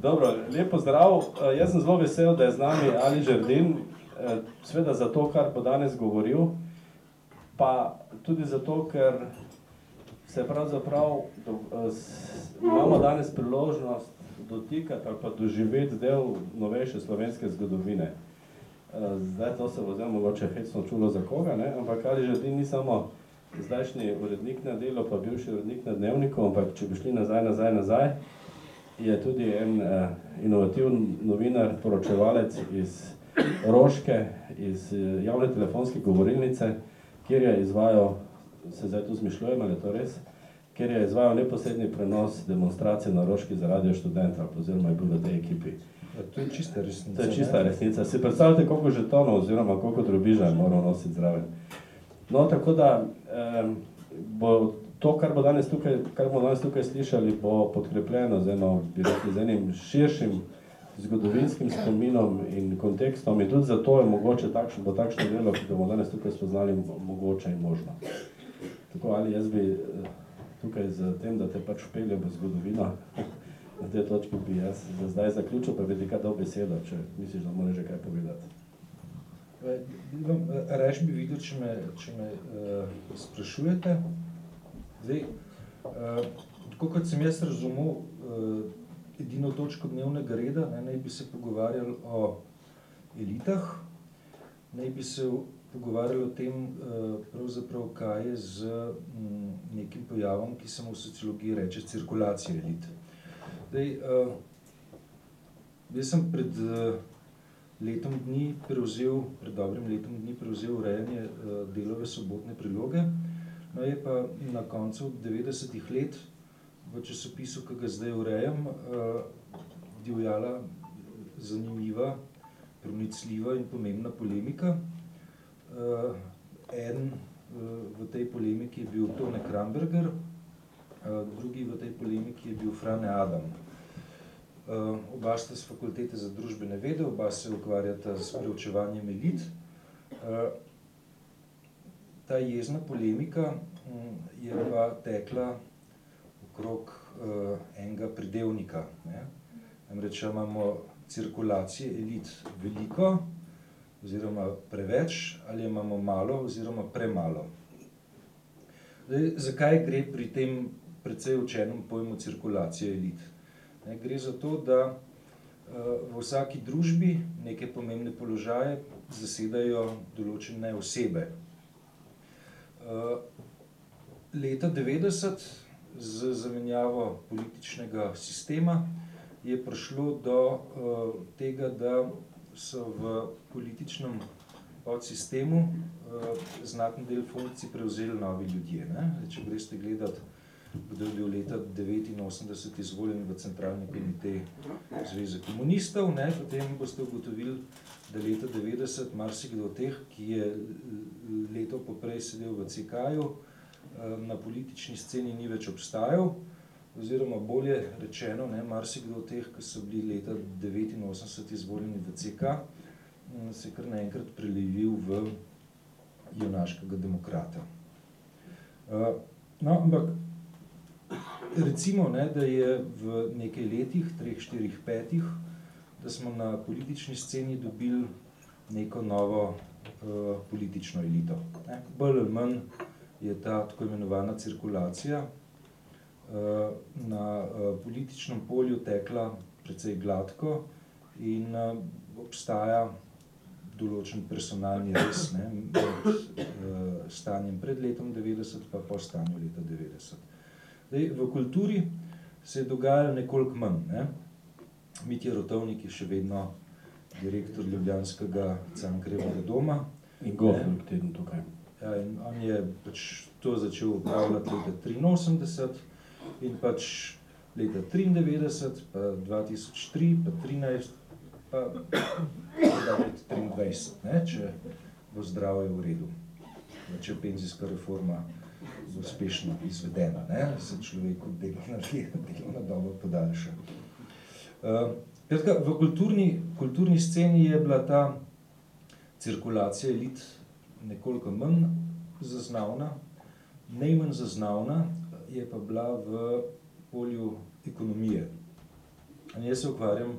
Dobro, lep pozdrav. Jaz sem zelo vesel, da je z nami Ali Žerdin, seveda zato, kar bo danes govoril, pa tudi zato, ker se pravzaprav imamo danes priložnost dotikati ali pa doživeti del novejše slovenske zgodovine. Zdaj to se bo zdaj mogoče hecno čulo za koga, ne? Ampak Ali Žerdin ni samo zdajšnji urednik na Delu, pa bivši urednik na Dnevniku, ampak če bi šli nazaj, je tudi en inovativen novinar, poročevalec iz Roške, iz javne telefonske govorilnice, kjer je izvajal, se zdaj tu zmišljujem, ali je to res, kjer je izvajal neposredni prenos demonstracije na Roški za Radio Študenta, oziroma je bil v tej ekipi. To je čista resnica. To je čista resnica. Si predstavljate, koliko žetonov oziroma koliko drobiža je moral nositi zraven. No, tako da bo to, kar bomo danes tukaj slišali, bo podkrepljeno z enim širšim zgodovinskim spominom in kontekstom in tudi zato je mogoče takšno delo, ki ga bomo danes tukaj spoznali, mogoče in možno. Tako, Ali, jaz bi tukaj z tem, da te pač vpeljem v zgodovino, na tej točki bi jaz za zdaj zaključil, pa bi ti kaj dal besedo, če misliš, da moraš že kaj povedati. Reš bi videl, če me sprašujete. Zdaj, tako kot sem jaz razumel, edino točko dnevnega reda, naj bi se pogovarjali o elitah, naj bi se pogovarjali o tem, pravzaprav, kaj je z nekim pojavom, ki se mu v sociologiji reče cirkulacija elit. Zdaj, jaz sem pred dobrim letom dni prevzel urejanje Delove sobotne priloge, no je pa na koncu 90-ih let v časopisu, ki ga zdaj urejam, divjala zanimiva, pronicljiva in pomembna polemika. Eden v tej polemiki je bil Tone Kramberger, drugi v tej polemiki je bil Frane Adam. Oba sta s Fakultete za družbene vede, oba se ukvarjata s preučevanjem elit. Ta jezna polemika je pa tekla okrog enega pridevnika. Namreč imamo cirkulacije elit veliko oziroma preveč, ali imamo malo oziroma premalo. Zdaj, zakaj gre pri tem precej učenem pojmu cirkulacije elit? Gre za to, da v vsaki družbi neke pomembne položaje zasedajo določene osebe. Leta 90 z zamenjavo političnega sistema je prišlo do tega, da so v političnem podsistemu znaten del funkcij prevzeli novi ljudje. Če greste gledati, kdo je bil leta 1989 izvoljen v centralni komite Zveze komunistov, potem boste ugotovili, da leta 90 marsikdo od teh, ki je leto poprej sedel v CK-ju, na politični sceni ni več obstajal, oziroma bolje rečeno, marsikdo od teh, ki so bili leta 1989 izvoljeni v CK, se je kar naenkrat prelevil v junaškega demokrata. No, ampak recimo, da je v nekaj letih, 3, 4, 5, da smo na politični sceni dobili neko novo politično elito. Bolj ali manj je ta tako imenovana cirkulacija na političnem polju tekla precej gladko in obstaja določen personalni res med stanjem pred letom 90 pa po stanju leta 90. Zdaj, v kulturi se je dogajalo nekoliko manj. Mitja Rotovnik je še vedno direktor ljubljanskega Cankarjevega doma. In govornik teden tukaj. Ja, in on je pač to začel upravljati leta 1983 in pač leta 1993, pa 2003, pa 2013, pa leta 2023, če bo zdravje v redu. Če je penzijska reforma uspešno izvedena, se človeku delovna doba podaljša. V kulturni sceni je bila ta cirkulacija elit nekoliko manj zaznavna, najmanj zaznavna je pa bila v polju ekonomije. Jaz se ukvarjam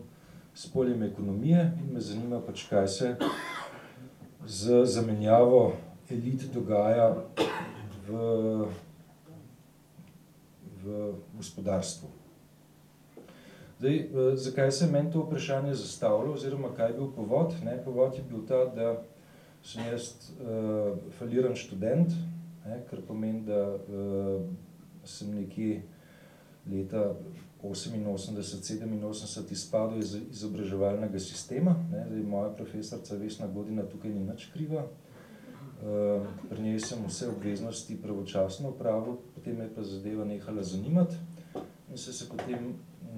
s poljem ekonomije in me zanima pač, kaj se z zamenjavo elit dogaja v gospodarstvu. Zdaj, zakaj se meni to vprašanje zastavilo, oziroma kaj je bil povod? Povod je bil ta, da sem jaz faliran študent, kar pomeni, da sem nekje leta 88-87 izpadel iz izobraževalnega sistema. Zdaj, moja profesorica Vesna Godina tukaj ni nič kriva. Pri njej sem vse obveznosti pravočasno opravil, potem me je pa zadeva nehala zanimati in se potem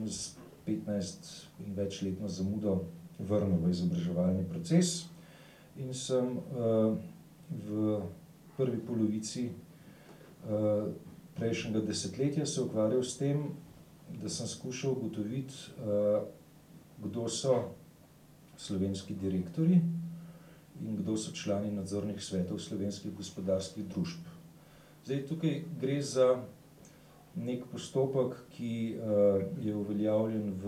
z 15 in večletno zamudo vrnil v izobraževalni proces in sem v prvi polovici prejšnjega desetletja se ukvarjal s tem, da sem skušal ugotoviti, kdo so slovenski direktorji in kdo so člani nadzornih svetov slovenskih gospodarskih družb. Zdaj, tukaj gre za nek postopek, ki je uveljavljen v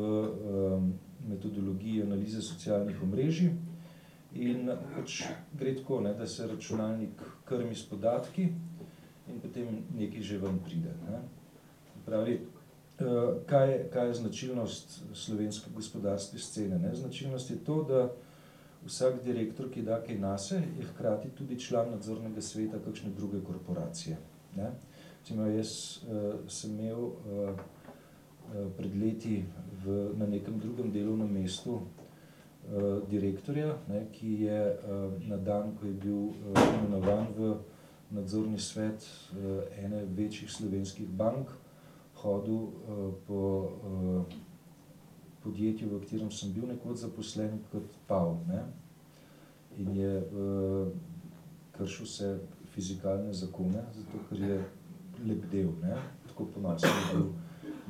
metodologiji analize socialnih omrežij in pač gre tako, da se računalnik krmi s podatki in potem nekaj že ven pride. Pravi, kaj je značilnost slovenske gospodarske scene? Značilnost je to, da vsak direktor, ki da kaj nase, je hkrati tudi član nadzornega sveta kakšne druge korporacije. Recimo, jaz sem imel pred leti na nekem drugem delovnem mestu direktorja, ki je na dan, ko je bil imenovan v nadzorni svet ene večjih slovenskih bank, hodil po podjetju, v katerem sem bil nekoč zaposlen kot pav. In je kršil vse fizikalne zakone, zato ker je lebdel. Tako ponosen je bil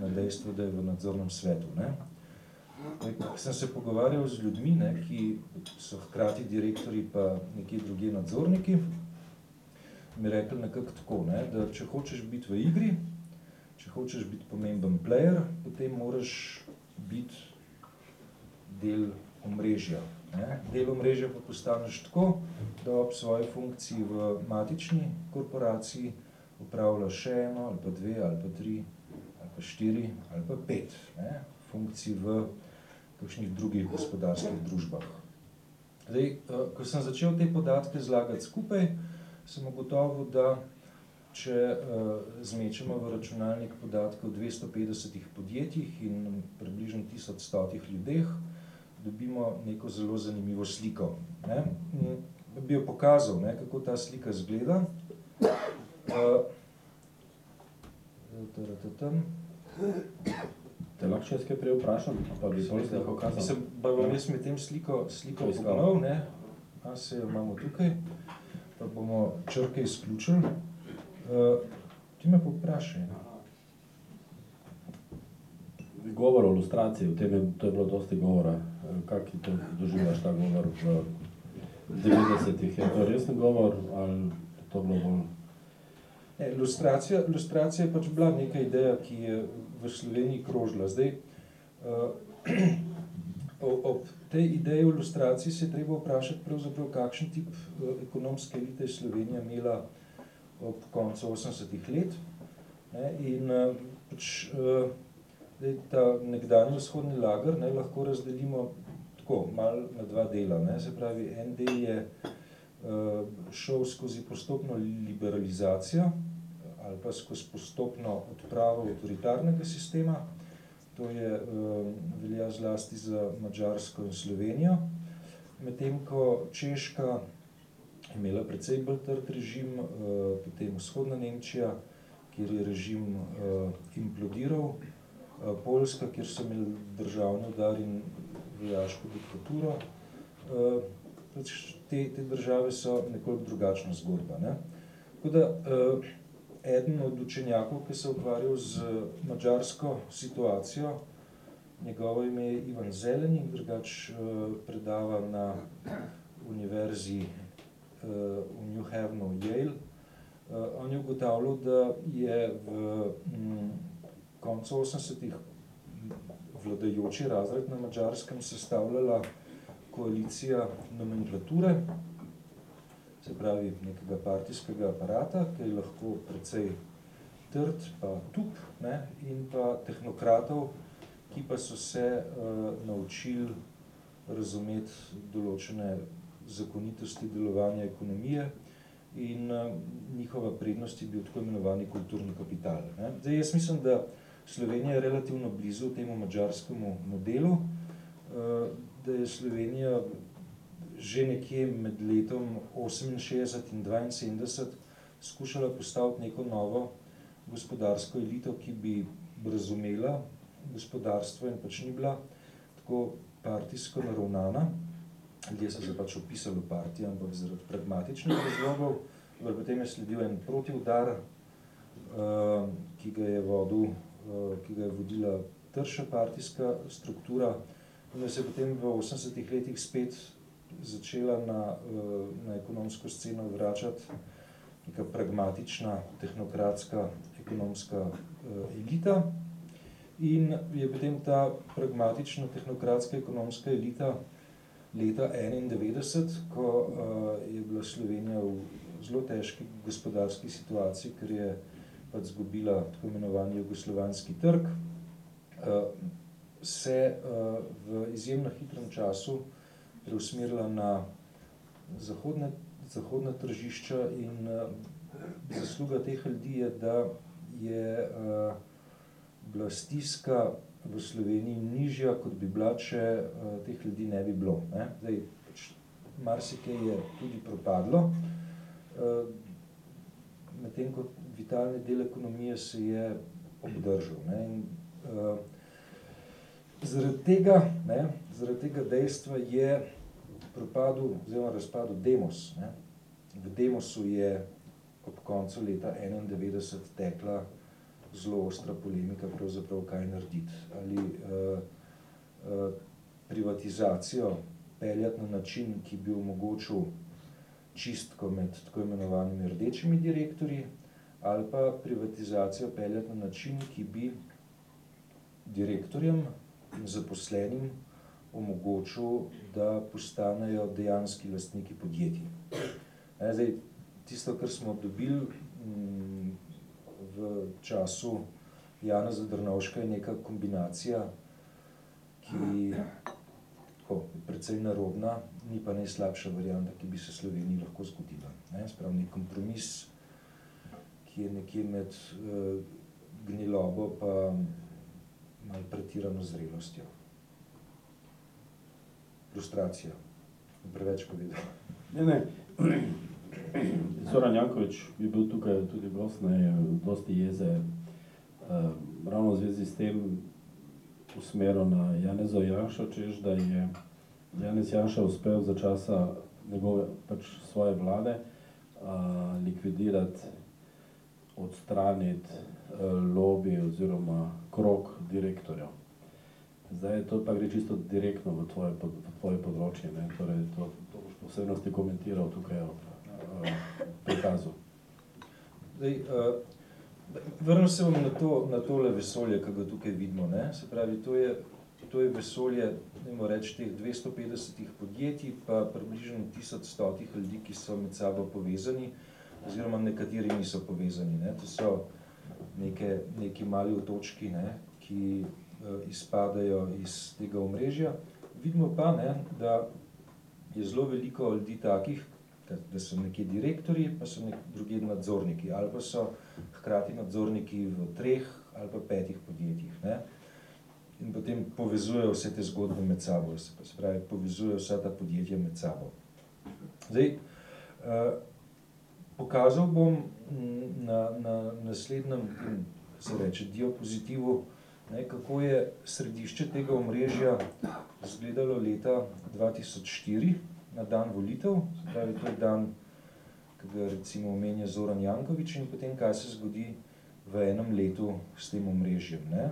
na dejstvo, da je v nadzornem svetu. Sem se pogovarjal z ljudmi, ki so hkrati direktorji pa nekje druge nadzorniki, mi rekli nekako tako, da če hočeš biti v igri, če hočeš biti pomemben player, potem moraš biti del omrežja. Del omrežja pa postaneš tako, da ob svoji funkciji v matični korporaciji upravljaš še eno, ali pa dve, ali pa tri, ali pa štiri, ali pa pet funkcij v kakšnih drugih gospodarskih družbah. Zdaj, ko sem začel te podatke zlagati skupaj, sem ugotovil, da če zmečemo v računalnik podatke o 250 podjetjih in približno 1100 ljudeh, dobimo neko zelo zanimivo sliko. Bi jo pokazal, kako ta slika izgleda. Te lahko še kaj prej vprašam, pa bi se zdaj pokazal? Mislim, pa vam jaz med tem sliko pognal, se jo imamo tukaj, pa bomo črke izključili. Ti me pa vprašaj. Govor o ilustraciji, o tem to je bilo dosti govora. Kak ti to doživljaš ta govor v 90-ih? Je to resen govor ali to bilo bolj? Ilustracija je pač bila neka ideja, ki je v Sloveniji krožila. Zdaj, ob tej ideji o ilustraciji se je treba vprašati pravzaprav, kakšen tip ekonomske elite je Slovenija imela ob koncu 80-ih let. In pač ta nekdanji vzhodni lager lahko razdelimo tako, malo na dva dela. Se pravi, en del je šel skozi postopno liberalizacijo ali pa skozi postopno odpravo avtoritarnega sistema. To je velja zlasti za Madžarsko in Slovenijo. Medtem ko Češka imela precej bolj trd režim, potem vzhodna Nemčija, kjer je režim implodiral, Poljska, kjer so imeli državni udar in vojaško diktaturo. Te države so nekoliko drugačna zgodba. Tako da, eden od učenjakov, ki se je ukvarjal z madžarsko situacijo, njegovo ime je Ivan Zeleni, drugač predava na univerzi v New Havenu, Yale. On je ugotavljal, da je v koncu 80-ih, vladajoči razred na Madžarskem sestavljala koalicija nomenklature, se pravi nekega partijskega aparata, ki je lahko precej trd, pa tup, ne, in pa tehnokratov, ki pa so se naučili razumeti določene zakonitosti delovanja ekonomije in njihova prednost je bil tako imenovani kulturni kapital. Ne. Zdaj, jaz mislim, da Slovenija je relativno blizu temu madžarskemu modelu, da je Slovenija že nekje med letom 68 in 72 skušala postaviti neko novo gospodarsko elito, ki bi razumela gospodarstvo in pač ni bila tako partijsko naravnana. Ljudje so se pač opisali v partiji, ampak zaradi pragmatičnih razlogov. Potem je sledil en protiudar, ki ga je vodila trša partijska struktura in se je potem v 80-ih letih spet začela na ekonomsko sceno vračati neka pragmatična, tehnokratska, ekonomska elita. In je potem ta pragmatična, tehnokratska, ekonomska elita leta 1991, ko je bila Slovenija v zelo težki gospodarski situaciji, ker je pač zgubila tako imenovani jugoslovanski trg, se v izjemno hitrem času preusmerila na zahodna tržišča in zasluga teh ljudi je, da je bila stiska v Sloveniji nižja, kot bi bila, če teh ljudi ne bi bilo. Ne? Zdaj, marsikaj je tudi propadlo, medtem ko vitalni del ekonomije se je obdržal. Ne? In, zaradi tega dejstva je propadel oziroma razpadel Demos. Ne? V Demosu je ob koncu leta 1991 tekla zelo ostra polemika, pravzaprav kaj narediti. Ali privatizacijo peljati na način, ki bi omogočil čistko med tako imenovanimi rdečimi direktorji, ali pa privatizacijo peljati na način, ki bi direktorjem in zaposlenim omogočil, da postanejo dejanski lastniki podjetij. Zdaj, tisto, kar smo dobili v času Janeza Drnovška, je neka kombinacija, ki je precej narodna, ni pa najslabša varianta, ki bi se Sloveniji lahko zgodila. Sprav nek kompromis, ki je nekje med gnilobo pa malo pretirano zrelostjo. Frustracija. Preveč povedal. Ne. Zoran Janković je bil tukaj tudi gostnej, dosti jeze, ravno v zvezi s tem usmeril na Janeza Janšo, češ, da je Janez Janša uspel za časa njegove, pač svoje vlade likvidirati, odstraniti lobby oziroma krog direktorjev. Zdaj to pa gre čisto direktno v tvoje področje, ne? Torej to boš posebnosti komentiral tukaj prikazu. Vrnil se bom na tole vesolje, ki ga tukaj vidimo. Ne? Se pravi, to je vesolje, nemo reči, teh 250 podjetij, pa približno 1100 ljudi, ki so med sabo povezani, oziroma nekateri niso povezani. Ne? To so neki mali otočki, ne? Ki izpadajo iz tega omrežja. Vidimo pa, ne, da je zelo veliko ljudi takih, da so nekje direktorji, pa so drugi nadzorniki, ali pa so hkrati nadzorniki v 3 ali pa 5 podjetjih. Ne? In potem povezujejo vse te zgodbe med sabo, se pravi, povezujejo vsa ta podjetja med sabo. Zdaj, pokazal bom na naslednjem, se reče, diapozitivu, ne, kako je središče tega omrežja izgledalo leta 2004, na dan volitev, se pravi, to je dan, ki ga recimo omenja Zoran Janković, in potem kaj se zgodi v enem letu s tem omrežjem. Ne.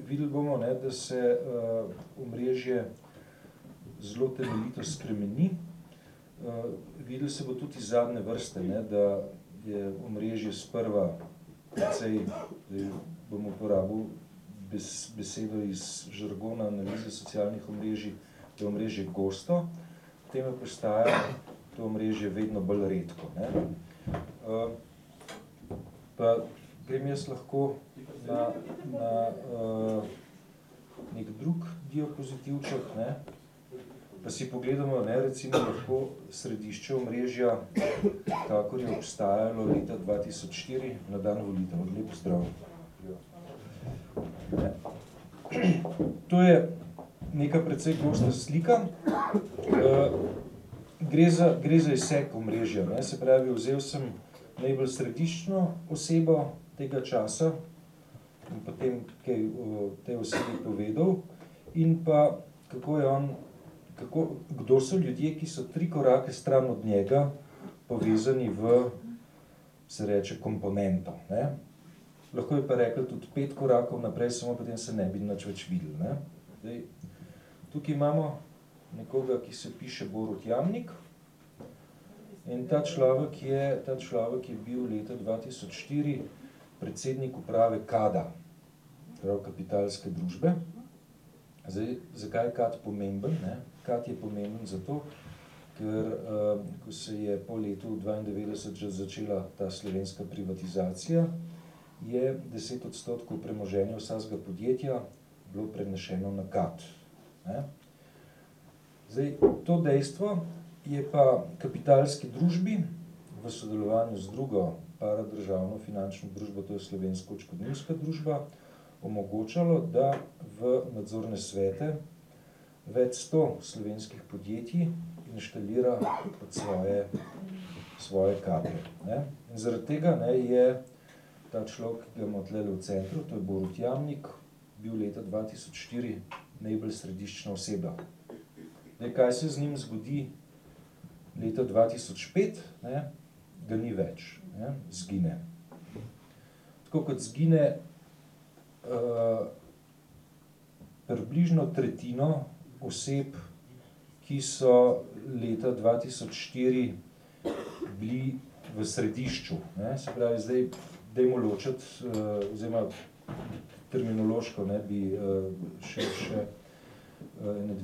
Videli bomo, ne, da se omrežje zelo temeljito spremeni. Videli se bo tudi iz zadnje vrste, ne, da je omrežje sprva precej, bom uporabil besedo iz žargona analize socialnih omrežij, da je omrežje gosto, potem je postaja to omrežje vedno bolj redko. Ne? Pa grem jaz lahko na nek drug diapozitivček, ne? Pa si pogledamo, ne, recimo lahko središče omrežja, kakor je obstajalo leta 2004 na dan volitev. Lep pozdrav. To je neka precej gosta slika. Gre za izsek omrežja. Ne? Se pravi, vzel sem najbolj središčno osebo tega časa in potem kaj o tej osebi povedal in pa kdo so ljudje, ki so 3 korake stran od njega povezani v, se reče, komponento. Ne? Lahko bi pa rekli tudi 5 korakov naprej, samo potem se ne bi nič več videli. Ne? Zdaj, tukaj imamo nekoga, ki se piše Borut Jamnik in ta človek je bil leta 2004 predsednik uprave KAD-a, prav kapitalske družbe. Zdaj, zakaj je KAD pomemben? Ne? KAD je pomemben zato, ker ko se je po letu 1992 že začela ta slovenska privatizacija, je 10% premoženja vsakega podjetja bilo prenešeno na KAD. Ne? Zdaj, to dejstvo je pa kapitalski družbi v sodelovanju z drugo paradržavno finančno družbo, to je Slovenska odškodninska družba, omogočalo, da v nadzorne svete več 100 slovenskih podjetij inštalira pod svoje kadre. Ne? In zaradi tega, ne, je ta človek, ki ga imamo tlele v centru, to je Borut Jamnik, bil leta 2004 najbolj središčna oseba. Zdaj, kaj se z njim zgodi leta 2005, ne, ga ni več, ne, zgine. Tako kot zgine približno tretjino oseb, ki so leta 2004 bili v središču. Ne. Se pravi, zdaj dajmo ločiti, oziroma terminološko, ne, bi še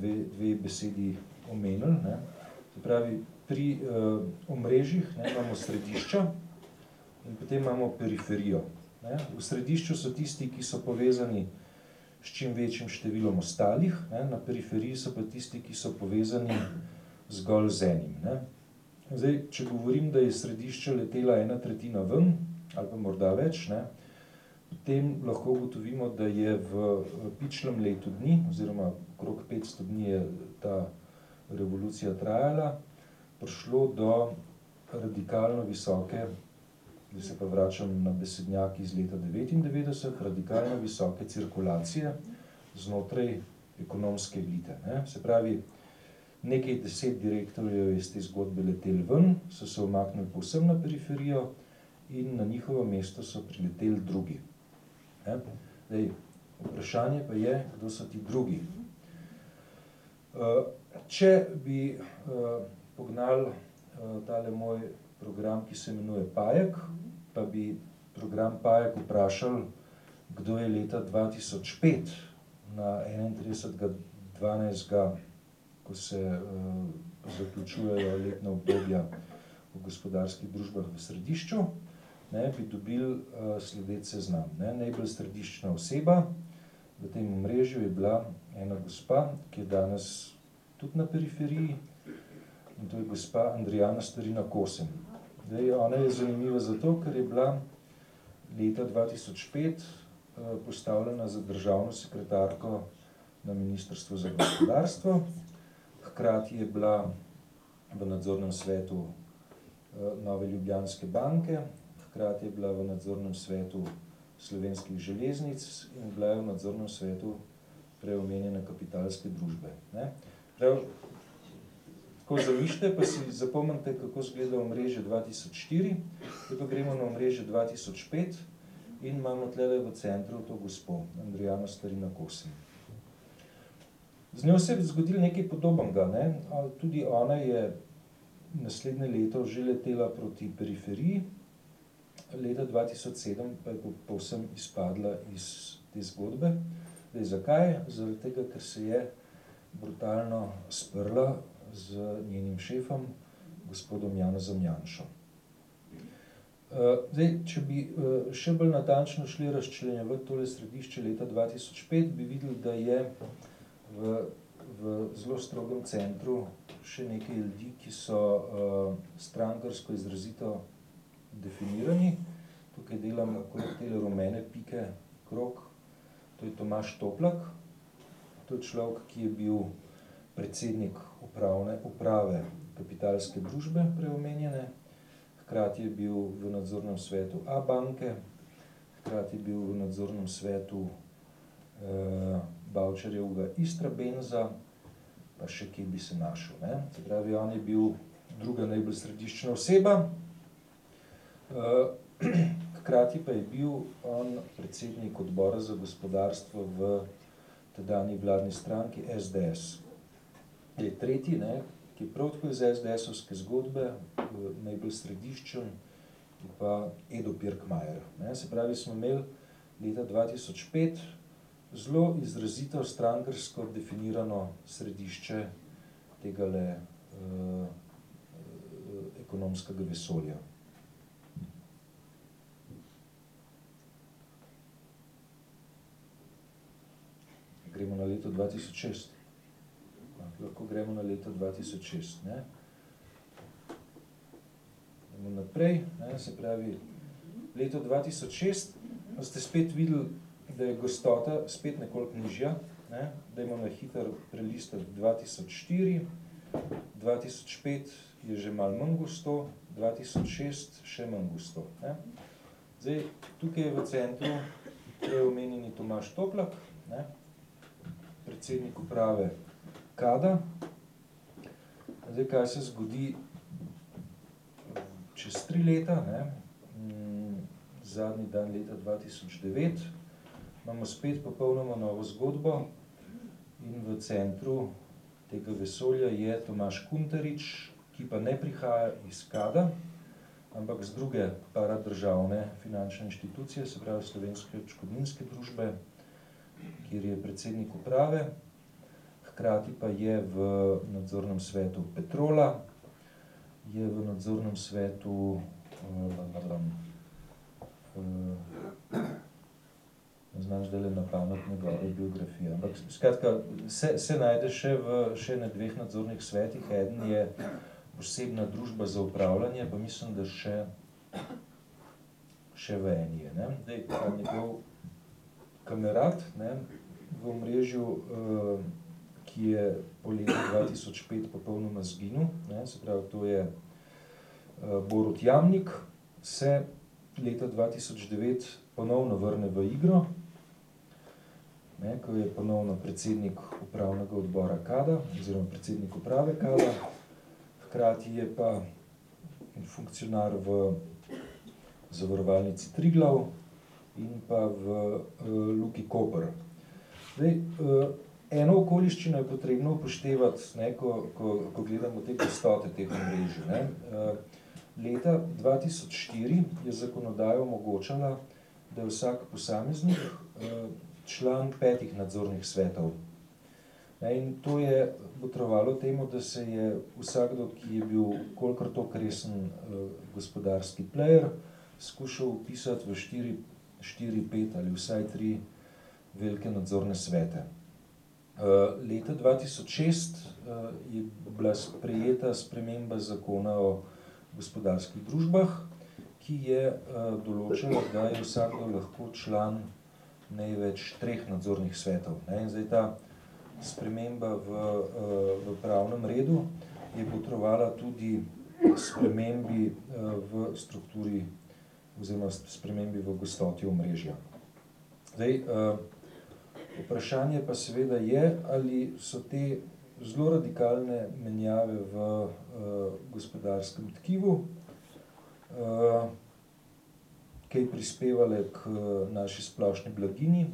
dve besedi omenili. Ne. Se pravi, pri omrežjih, ne, imamo središča in potem imamo periferijo. Ne. V središču so tisti, ki so povezani s čim večjim številom ostalih, ne. Na periferiji so pa tisti, ki so povezani zgolj z enim. Ne. Zdaj, če govorim, da je središče letela 1/3 ven, ali pa morda več, ne, potem lahko ugotovimo, da je v pičlem letu dni, oziroma okrog 500 dni je ta revolucija trajala, prišlo do radikalno visoke, da se pa vračam na besednjak iz leta 1999, radikalno visoke cirkulacije znotraj ekonomske elite. Ne. Se pravi, nekaj 10 direktorjev iz te zgodbe leteli ven, so se umaknili povsem na periferijo in na njihovo mesto so prileteli drugi. Ne. Zdaj, vprašanje pa je, kdo so ti drugi. Če bi pognali tale moj program, ki se imenuje Pajek, pa bi program Pajek vprašal, kdo je leta 2005 na 31.12., ko se zaključujejo letna obdobja v gospodarskih družbah v središču, ne, bi dobili sledeč seznam. Ne. Najbolj središčna oseba v tem omrežju je bila ena gospa, ki je danes tudi na periferiji, in to je gospa Andrijana Starina Kosem. Zdaj, ona je zanimiva zato, ker je bila leta 2005 postavljena za državno sekretarko na Ministrstvu za gospodarstvo. Hkrati je bila v nadzornem svetu Nove Ljubljanske banke, hkrati je bila v nadzornem svetu Slovenskih železnic in bila je v nadzornem svetu preomenjene kapitalske družbe. Ne? Prav, tako zamišljate, pa si zapomnite, kako izgleda omrežje 2004, pa gremo na omrežje 2005 in imamo tlele v centru to gospo, Andrijano Starina Kosem. Z njo se je zgodilo nekaj podobnega. Ne? Tudi ona je naslednje leto že letela proti periferiji, leta 2007 pa je povsem izpadla iz te zgodbe. Zdaj, zakaj? Zaradi tega, ker se je brutalno sprla z njenim šefom, gospodom Janezom Janšo. Zdaj, če bi še bolj natančno šli razčlenjevati tole središče leta 2005, bi videli, da je v zelo strogem centru še nekaj ljudi, ki so strankarsko izrazito definirani. Tukaj delam okrog tele rumene pike krog. To je Tomaž Toplak. To je človek, ki je bil predsednik uprave Kapitalske družbe preomenjene. Hkrati je bil v nadzornem svetu Abanke, hkrati je bil v nadzornem svetu Bavčarjevega Istrabenza, pa še kje bi se našel. Ne? Se pravi, on je bil druga najbolj središčna oseba. Hkrati pa je bil on predsednik odbora za gospodarstvo v tedanji vladni stranki SDS. Je tretji, ne, ki je prav tako iz SDS-ovske zgodbe, najbolj središčen, je pa Edo Pirkmajer. Se pravi, smo imeli leta 2005 zelo izrazito strankarsko definirano središče tegale ekonomskega vesolja. Gremo na leto 2006. Lahko gremo na leto 2006. Ne? Gremo naprej, ne? Se pravi, leto 2006 ste spet videli, da je gostota spet nekoliko nižja. Ne? Dajmo na hitro prelistati 2004, 2005 je že malo manj gosto, 2006 še manj gosto. Ne? Zdaj, tukaj je v centru omenjeni Tomaž Toplak, ne? Predsednik uprave KAD-a. Zdaj, kaj se zgodi čez 3 leta, ne? Zadnji dan leta 2009, imamo spet popolnoma novo zgodbo in v centru tega vesolja je Tomaž Kuntarič, ki pa ne prihaja iz KAD-a, ampak z druge paradržavne finančne inštitucije, se pravi Slovenske odškodninske družbe, kjer je predsednik uprave. Hkrati pa je v nadzornem svetu Petrola, je v nadzornem svetu ne znam zdajle na pamet njegove biografije, ampak skratka, se najde še na 2 nadzornih svetih. Eden je posebna družba za upravljanje, pa mislim, da še v eni je. Ne? Zdaj, njegov kamerad, ne, v omrežju, ki je po letu 2005 popolnoma zginil, ne, se pravi, to je Borut Jamnik, se leta 2009 ponovno vrne v igro, ne, ko je ponovno predsednik upravnega odbora KAD-a, oziroma predsednik uprave KAD-a, hkrati je pa funkcionar v zavarovalnici Triglav in pa v Luki Koper. Zdaj, eno okoliščino je potrebno upoštevati, ne, ko gledamo te gostote teh omrežij. Ne. Leta 2004 je zakonodaja omogočala, da je vsak posameznik član 5 nadzornih svetov. Ne, in to je botrovalo temu, da se je vsakdo, ki je bil kolikor toliko resen gospodarski player, skušal vpisati v 4, 5 ali vsaj 3 velike nadzorne svete. Leta 2006 je bila sprejeta sprememba zakona o gospodarskih družbah, ki je določila, da je vsakdo lahko član največ 3 nadzornih svetov. Ne? In zdaj ta sprememba v pravnem redu je botrovala tudi spremembi v strukturi oziroma spremembi v gostoti omrežja. Zdaj, vprašanje pa seveda je, ali so te zelo radikalne menjave v gospodarskem tkivu kaj prispevale k naši splošni blaginji,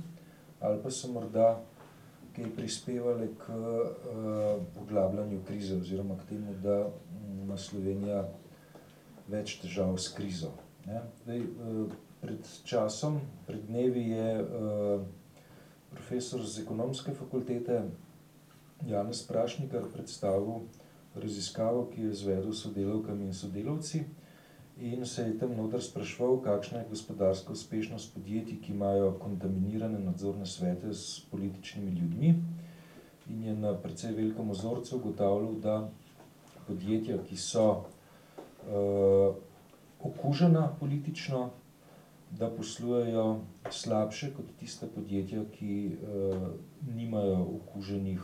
ali pa so morda kaj prispevale k poglabljanju krize oziroma k temu, da ima Slovenija več težav s krizo. Ne? Zdaj, pred dnevi je profesor z ekonomske fakultete Janez Prašnikar predstavil raziskavo, ki je izvedel s sodelavkami in sodelavci in se je tam noter spraševal, kakšna je gospodarska uspešnost podjetij, ki imajo kontaminirane nadzorne svete s političnimi ljudmi, in je na precej velikem vzorcu ugotavljal, da podjetja, ki so okužena politično, da poslujejo slabše kot tiste podjetja, ki nimajo okuženih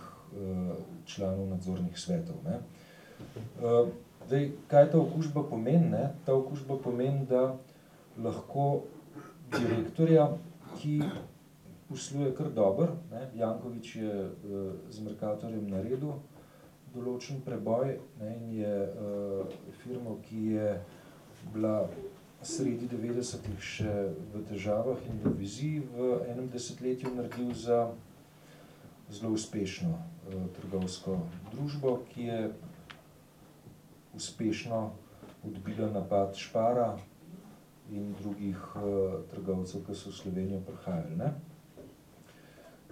članov nadzornih svetov. Ne. Zdaj, kaj ta okužba pomeni? Ne? Ta okužba pomeni, da lahko direktorja, ki posluje kar dobro, ne? Janković je z Mercatorjem naredil določen preboj, ne? In je firmo, ki je bila sredi 90-ih še v težavah in v viziji, v enem desetletju naredil za zelo uspešno trgovsko družbo, ki je uspešno odbila napad Spara in drugih trgovcev, ki so v Slovenijo prihajali. Ne?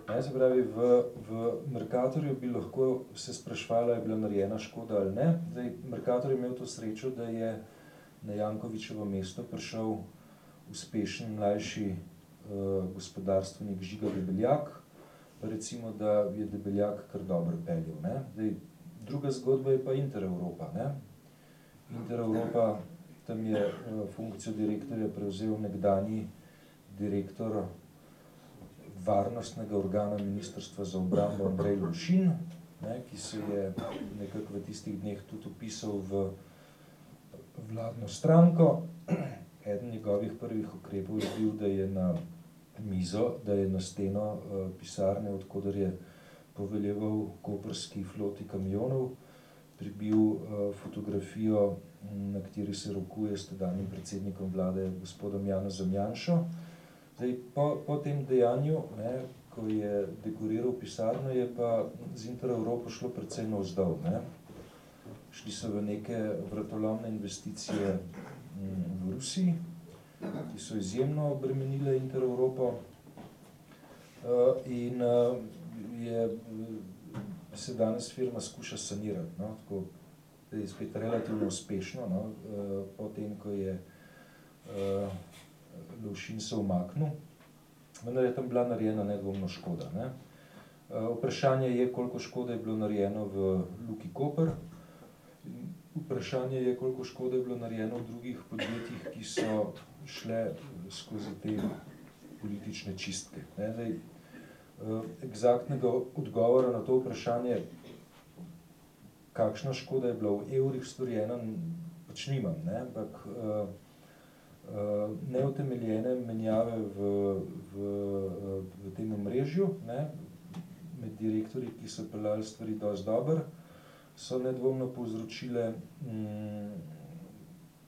Se pravi, v Mercatorju bi lahko se sprašvala, je bila narejena škoda ali ne. Zdaj, Mercator je imel to srečo, da je na Jankovićevo mesto prišel uspešen mlajši gospodarstvenik Žiga Debeljak, pa recimo, da je Debeljak kar dobro peljal. Ne? Zdaj, druga zgodba je pa Intereuropa. Ne? Intereuropa, tam je funkcijo direktorja prevzel nekdanji direktor varnostnega organa Ministrstva za obrambo Andrej Lovšin, ne, ki se je nekako v tistih dneh tudi vpisal v vladno stranko. Eden njegovih prvih ukrepov je bil, da je na mizo, da je na steno pisarne, odkoder je poveljeval koprski floti kamionov, pribil fotografijo, na kateri se rokuje s tedanjim predsednikom vlade, gospodom Janezom Janšo. Zdaj, po tem dejanju, ne, ko je dekoriral pisarno, je pa z Intereuropo šlo precej navzdol. Ne. Šli so v neke vratolomne investicije v Rusiji, ki so izjemno obremenile Intereuropo in se danes firma skuša sanirati. No, tako, da je spet relativno uspešno, no, potem, ko je Lovšin se umaknil, vendar je tam bila narejena nedvomno škoda. Ne. Vprašanje je, koliko škode je bilo narejeno v Luki Koper. Vprašanje je, koliko škode je bilo narejeno v drugih podjetjih, ki so šle skozi te politične čistke. Ne. Zdaj, eksaktnega odgovora na to vprašanje, kakšna škoda je bila v evrih storjena, pač nimam. Ne. Ampak neutemeljene menjave v tem omrežju, ne, med direktorji, ki so peljali stvari dosti dobro, so nedvomno povzročile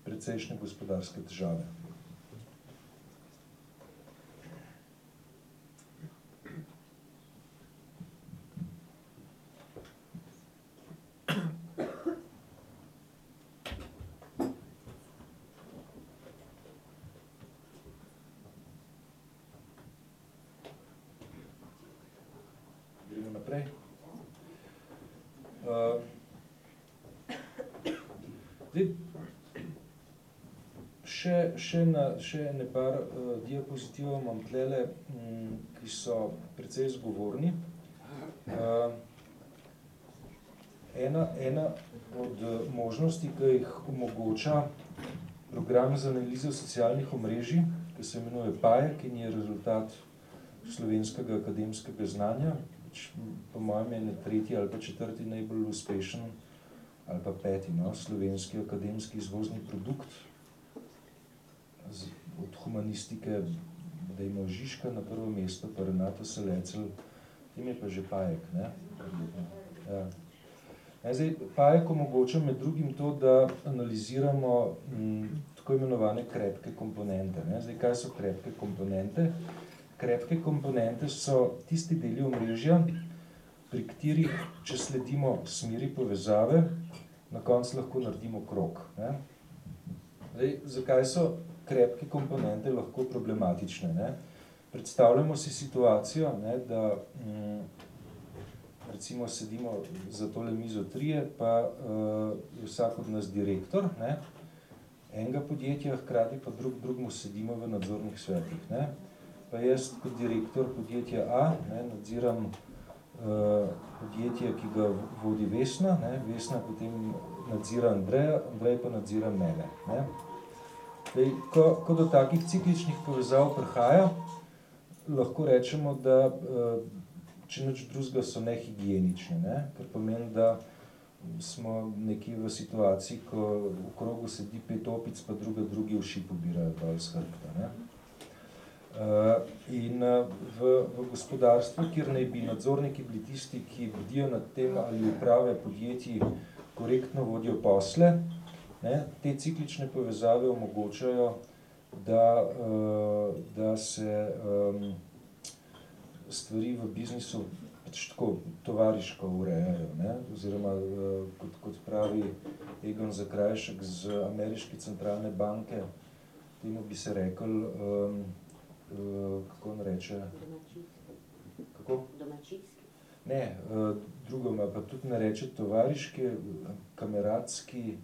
precejšnje gospodarske težave. Še ene par diapozitivov imam tlele, ki so precej zgovorni. Ena od možnosti, ki jih omogoča program za analizo socialnih omrežij, ki se imenuje PAEK in je rezultat slovenskega akademskega znanja, po mojem je tretji ali pa četrti najbolj uspešen, ali pa peti, no, slovenski akademski izvozni produkt, od humanistike, da ima Žižka na prvo mesto, pa Renato Selecel, tem je pa že PAEK. Ne? Ja. Zdaj, PAEK omogoča med drugim to, da analiziramo tako imenovane krepke komponente. Ne? Zdaj, kaj so krepke komponente? Krepke komponente so tisti deli omrežja, pri katerih, če sledimo smeri povezave, na koncu lahko naredimo krog. Ne? Zdaj, zakaj so krepke komponente lahko problematične? Ne? predstavljamo si situacijo, ne, da recimo sedimo za tole mizo trije, pa je vsak od nas direktor, ne, enega podjetja, hkrati pa drugmu sedimo v nadzornih svetih. Ne. Pa jaz kot direktor podjetja A, ne, nadziram podjetje, ki ga vodi Vesna, ne, Vesna potem nadzira Andreja, Andrej pa nadzira mene. Ne. Zdaj, ko do takih cikličnih povezav prihaja, lahko rečemo, da če nič drugega so nehigienične, ne, kar pomeni, da smo nekje v situaciji, ko v krogu sedi 5 opic, pa drugi uši pobirajo dol s hrbta, ne. In v gospodarstvu, kjer naj bi nadzorniki bili tisti, ki bdijo nad tem, ali uprave podjetij korektno vodijo posle, ne, te ciklične povezave omogočajo, da se stvari v biznisu pač tako tovariško urejajo, ne, oziroma kot pravi Egon Zakrajšek z ameriške centralne banke, temu bi se rekel, kako on reče? Domačijski. Kako? Domačijski. Ne, drugo ima pa tudi ne reče tovariški, kameradski,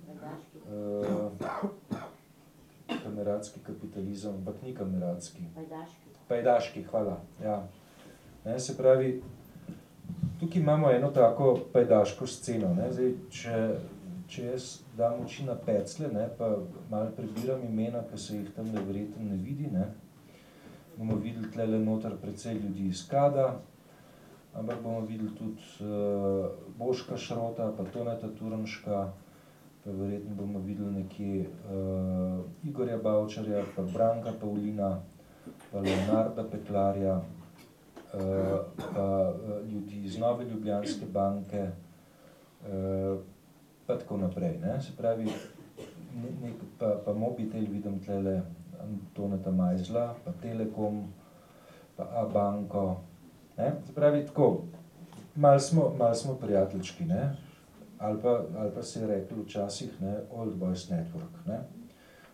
kameradski kapitalizem, ampak ni kameradski. Pajdaški. Pajdaški, hvala, ja. Ne, se pravi, tukaj imamo eno tako pajdaško sceno, ne, zdaj, če jaz dam oči na peclje, ne, pa malo prebiram imena, ki se jih tam verjetno ne vidi, ne, bomo videli tlele noter precej ljudi iz Kada, ampak bomo videli tudi Boška Šrota, pa Toneta Turnška, pa verjetno bomo videli nekje Igorja Bavčarja, pa Branka Pavlina, pa Leonarda Peklarja, pa ljudi iz Nove Ljubljanske banke, pa tako naprej, ne, se pravi, pa Mobitel vidim tlele Toneta Majzla, pa Telekom, pa A-banko, ne, se pravi, tako, malo smo prijateljčki, ne, ali pa se je reklo včasih, ne, Old Boys Network, ne.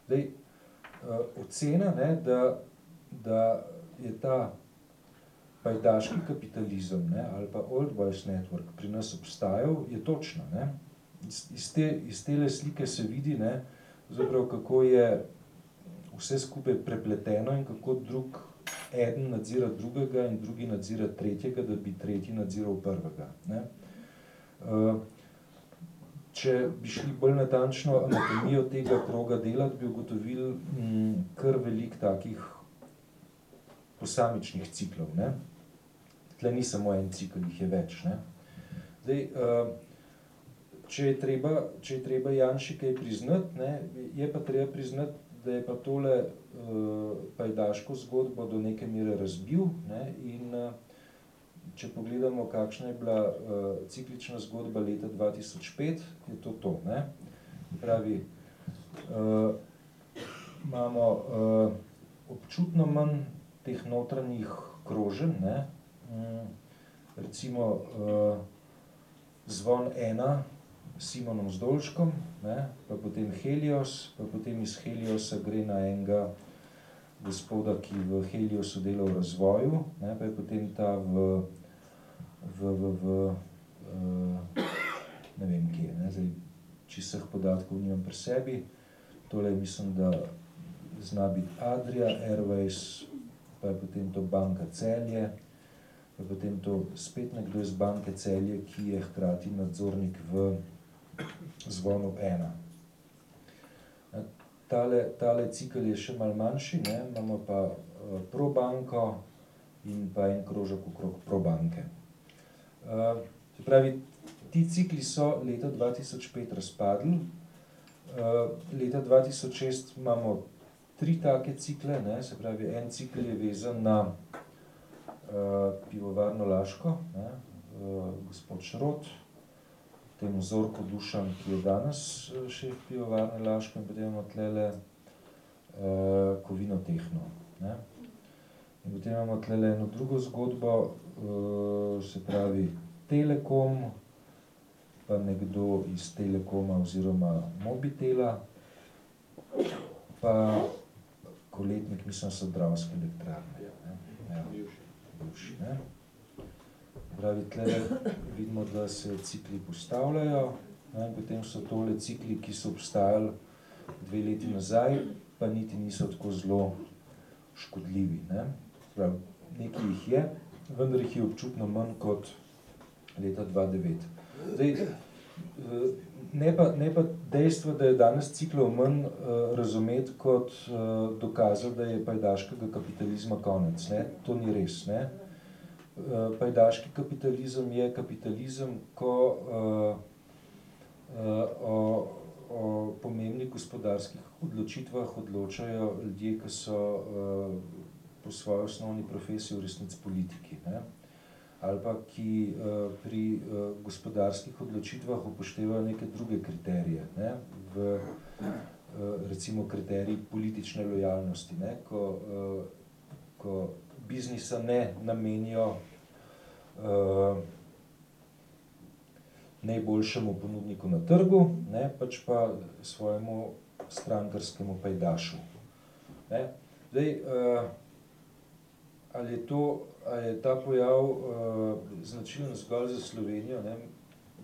Zdaj, ocena, ne, da je ta pajdaški kapitalizem, ne, ali pa Old Boys Network pri nas obstajal, je točno, ne. Iz tele slike se vidi, ne, zaprav, kako je vse skupaj prepleteno in kako eden nadzira drugega in drugi nadzira tretjega, da bi tretji nadziral prvega, ne. Če bi šli bolj natančno anatomijo tega kroga delati, bi ugotovili kar veliko takih posamičnih ciklov, ne. Tle ni samo en cikel, jih je več, ne. Zdaj, če je treba Janši kaj priznati, ne, je pa treba priznati, da je pa tole pajdaško zgodbo do neke mere razbil, ne, in če pogledamo, kakšna je bila ciklična zgodba leta 2005, je to, ne. Pravi, imamo občutno manj teh notranjih kroženj, ne, recimo Zvon 1 s Simonom Zdolškom, ne, pa potem Helios, pa potem iz Heliosa gre na enega gospoda, ki v Heliosu dela v razvoju, ne, pa je potem ta ne vem kje, ne, zdaj čistih podatkov nimam pri sebi, tole mislim, da zna biti Adria Airways, pa je potem to Banka Celje, pa potem to spet nekdo iz Banke Celje, ki je hkrati nadzornik v Zvonu 1. Tale cikel je še malo manjši, ne, imamo pa Probanko in pa en krožek okrog Probanke. Se pravi, ti cikli so leta 2005 razpadli, leta 2006 imamo 3 take cikle, ne, se pravi, en cikel je vezan na pivovarno Laško, ne, gospod Šrot, potem Zorko Dušan, ki je danes šef pivovarne Laško, in potem imamo tlele Kovinotehno, ne. In potem imamo tlele eno drugo zgodbo, se pravi Telekom, pa nekdo iz Telekoma oziroma Mobitela, pa Koletnik, mislim, so Dravske elektrarne, ne. boljši. Ne? Pravi, tle vidimo, da se cikli postavljajo, ne? In potem so tole cikli, ki so obstajali 2 leti nazaj, pa niti niso tako zelo škodljivi. Ne? Pravi, nekaj jih je, vendar jih je občutno manj kot leta 2009. Zdaj, ne pa dejstvo, da je danes ciklov manj razumeti kot dokazati, da je pajdaškega kapitalizma konec. Ne? To ni res. Ne? Pajdaški kapitalizem je kapitalizem, ko o pomembnih gospodarskih odločitvah odločajo ljudje, ki so po svoji osnovni profesiji v resnici politiki. Ne? Ali pa ki pri gospodarskih odločitvah upoštevajo neke druge kriterije, ne? Recimo kriterij politične lojalnosti, ne? Ko biznisa ne namenijo najboljšemu ponudniku na trgu, ne? Pač pa svojemu strankarskemu pajdašu. Ne? Zdaj, ali je ta pojav značilen zgolj za Slovenijo, ne?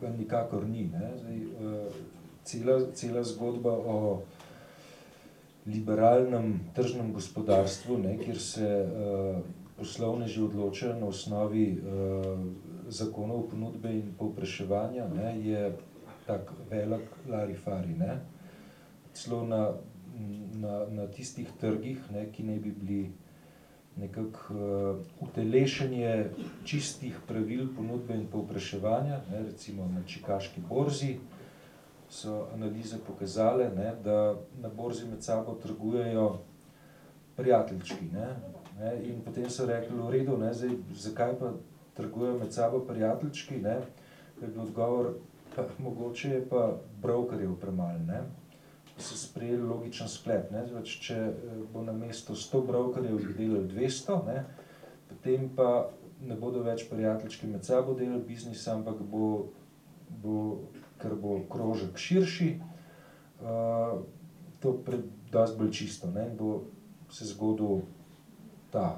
Ga nikakor ni. Ne? Zdaj, cela zgodba o liberalnem tržnem gospodarstvu, ne? Kjer se poslovneži odločajo na osnovi zakonov ponudbe in povpraševanja, ne? Je tak velik larifari. Ne? Celo na tistih trgih, ne? Ki naj bi bili nekako utelešenje čistih pravil ponudbe in povpraševanja, ne, recimo na čikaški borzi, so analize pokazale, ne, da na borzi med sabo trgujejo prijateljčki. Ne, in potem so rekli, v redu, ne, zdaj, zakaj pa trgujejo med sabo prijateljčki, ne, je bil odgovor, pa mogoče je pa brokerjev premalo, ne. So sprejeli logičen sklep, ne, zdaj, če bo na mesto 100 brokerjev jih delali 200, ne, potem pa ne bodo več prijateljčki med sabo delali biznisa, ampak ker bo krožek širši, to dosti bolj čisto, ne, in bo se zgodil ta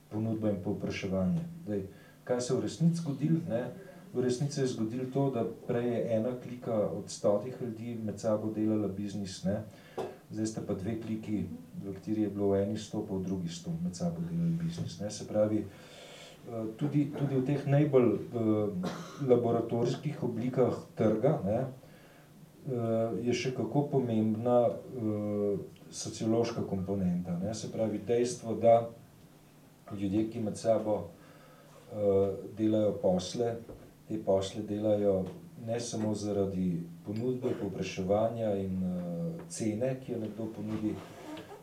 ponudba in povpraševanje. Zdaj, kaj se v resnici zgodilo, ne? V resnici je zgodilo to, da prej je ena klika od 100 ljudi med sabo delala biznis, ne? Zdaj sta pa 2 kliki, v kateri je bilo v eni 100, pa v drugi 100 med sabo delali biznis. Ne? Se pravi, tudi v teh najbolj laboratorijskih oblikah trga, ne, je še kako pomembna sociološka komponenta. Ne? Se pravi, dejstvo, da ljudje, ki med sabo delajo posle, te posle delajo ne samo zaradi ponudbe, povpraševanja in cene, ki jo nekdo ponudi,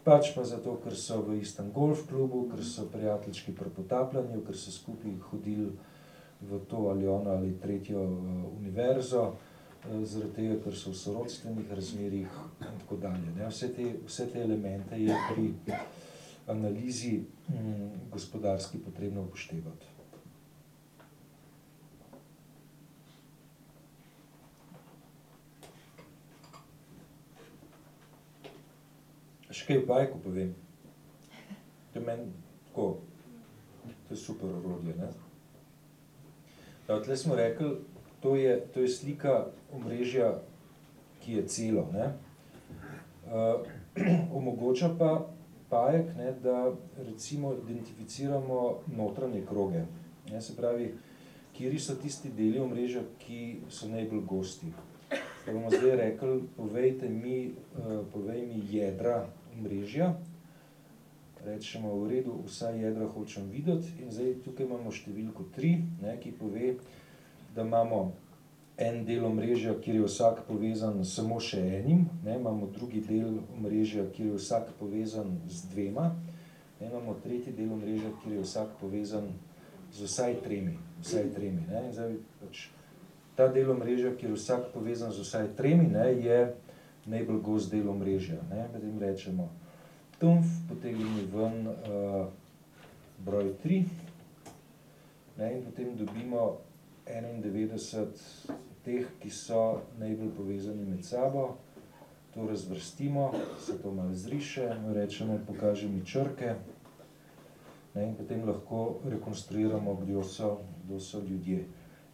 pač pa zato, ker so v istem golf klubu, ker so prijateljčki pri potapljanju, ker so skupaj hodili v to ali ono ali tretjo univerzo, zaradi tega, ker so v sorodstvenih razmerjih in tako dalje. Ne? Vse te elemente je pri analizi gospodarski potrebno upoštevati. Še kaj v bajku povem. To je meni tako, to je super orodje, ne. Tle smo rekli, to je slika omrežja, ki je celo, ne. Omogoča pa bajek, ne, da recimo identificiramo notranje kroge. Ne, se pravi, kateri so tisti deli omrežja, ki so najbolj gosti. Da bomo zdaj rekli, povej mi jedra omrežja, rečemo v redu, vsa jedra hočem videti in zdaj tukaj imamo številko 3, ne, ki pove, da imamo en del omrežja, kjer je vsak povezan samo še enim, ne, imamo drugi del omrežja, kjer je vsak povezan z 2, ne, imamo tretji del omrežja, kjer je vsak povezan z vsaj 3, ne, in zdaj pač ta del omrežja, kjer je vsak povezan z vsaj 3, ne, je najbolj gost del omrežja. Ne? Potem rečemo potegnimo ven broj 3, ne? In potem dobimo 91 teh, ki so najbolj povezani med sabo. To razvrstimo, se to malo zriše, rečemo, pokaži mi črke. ne, in potem lahko rekonstruiramo, kdo so ljudje.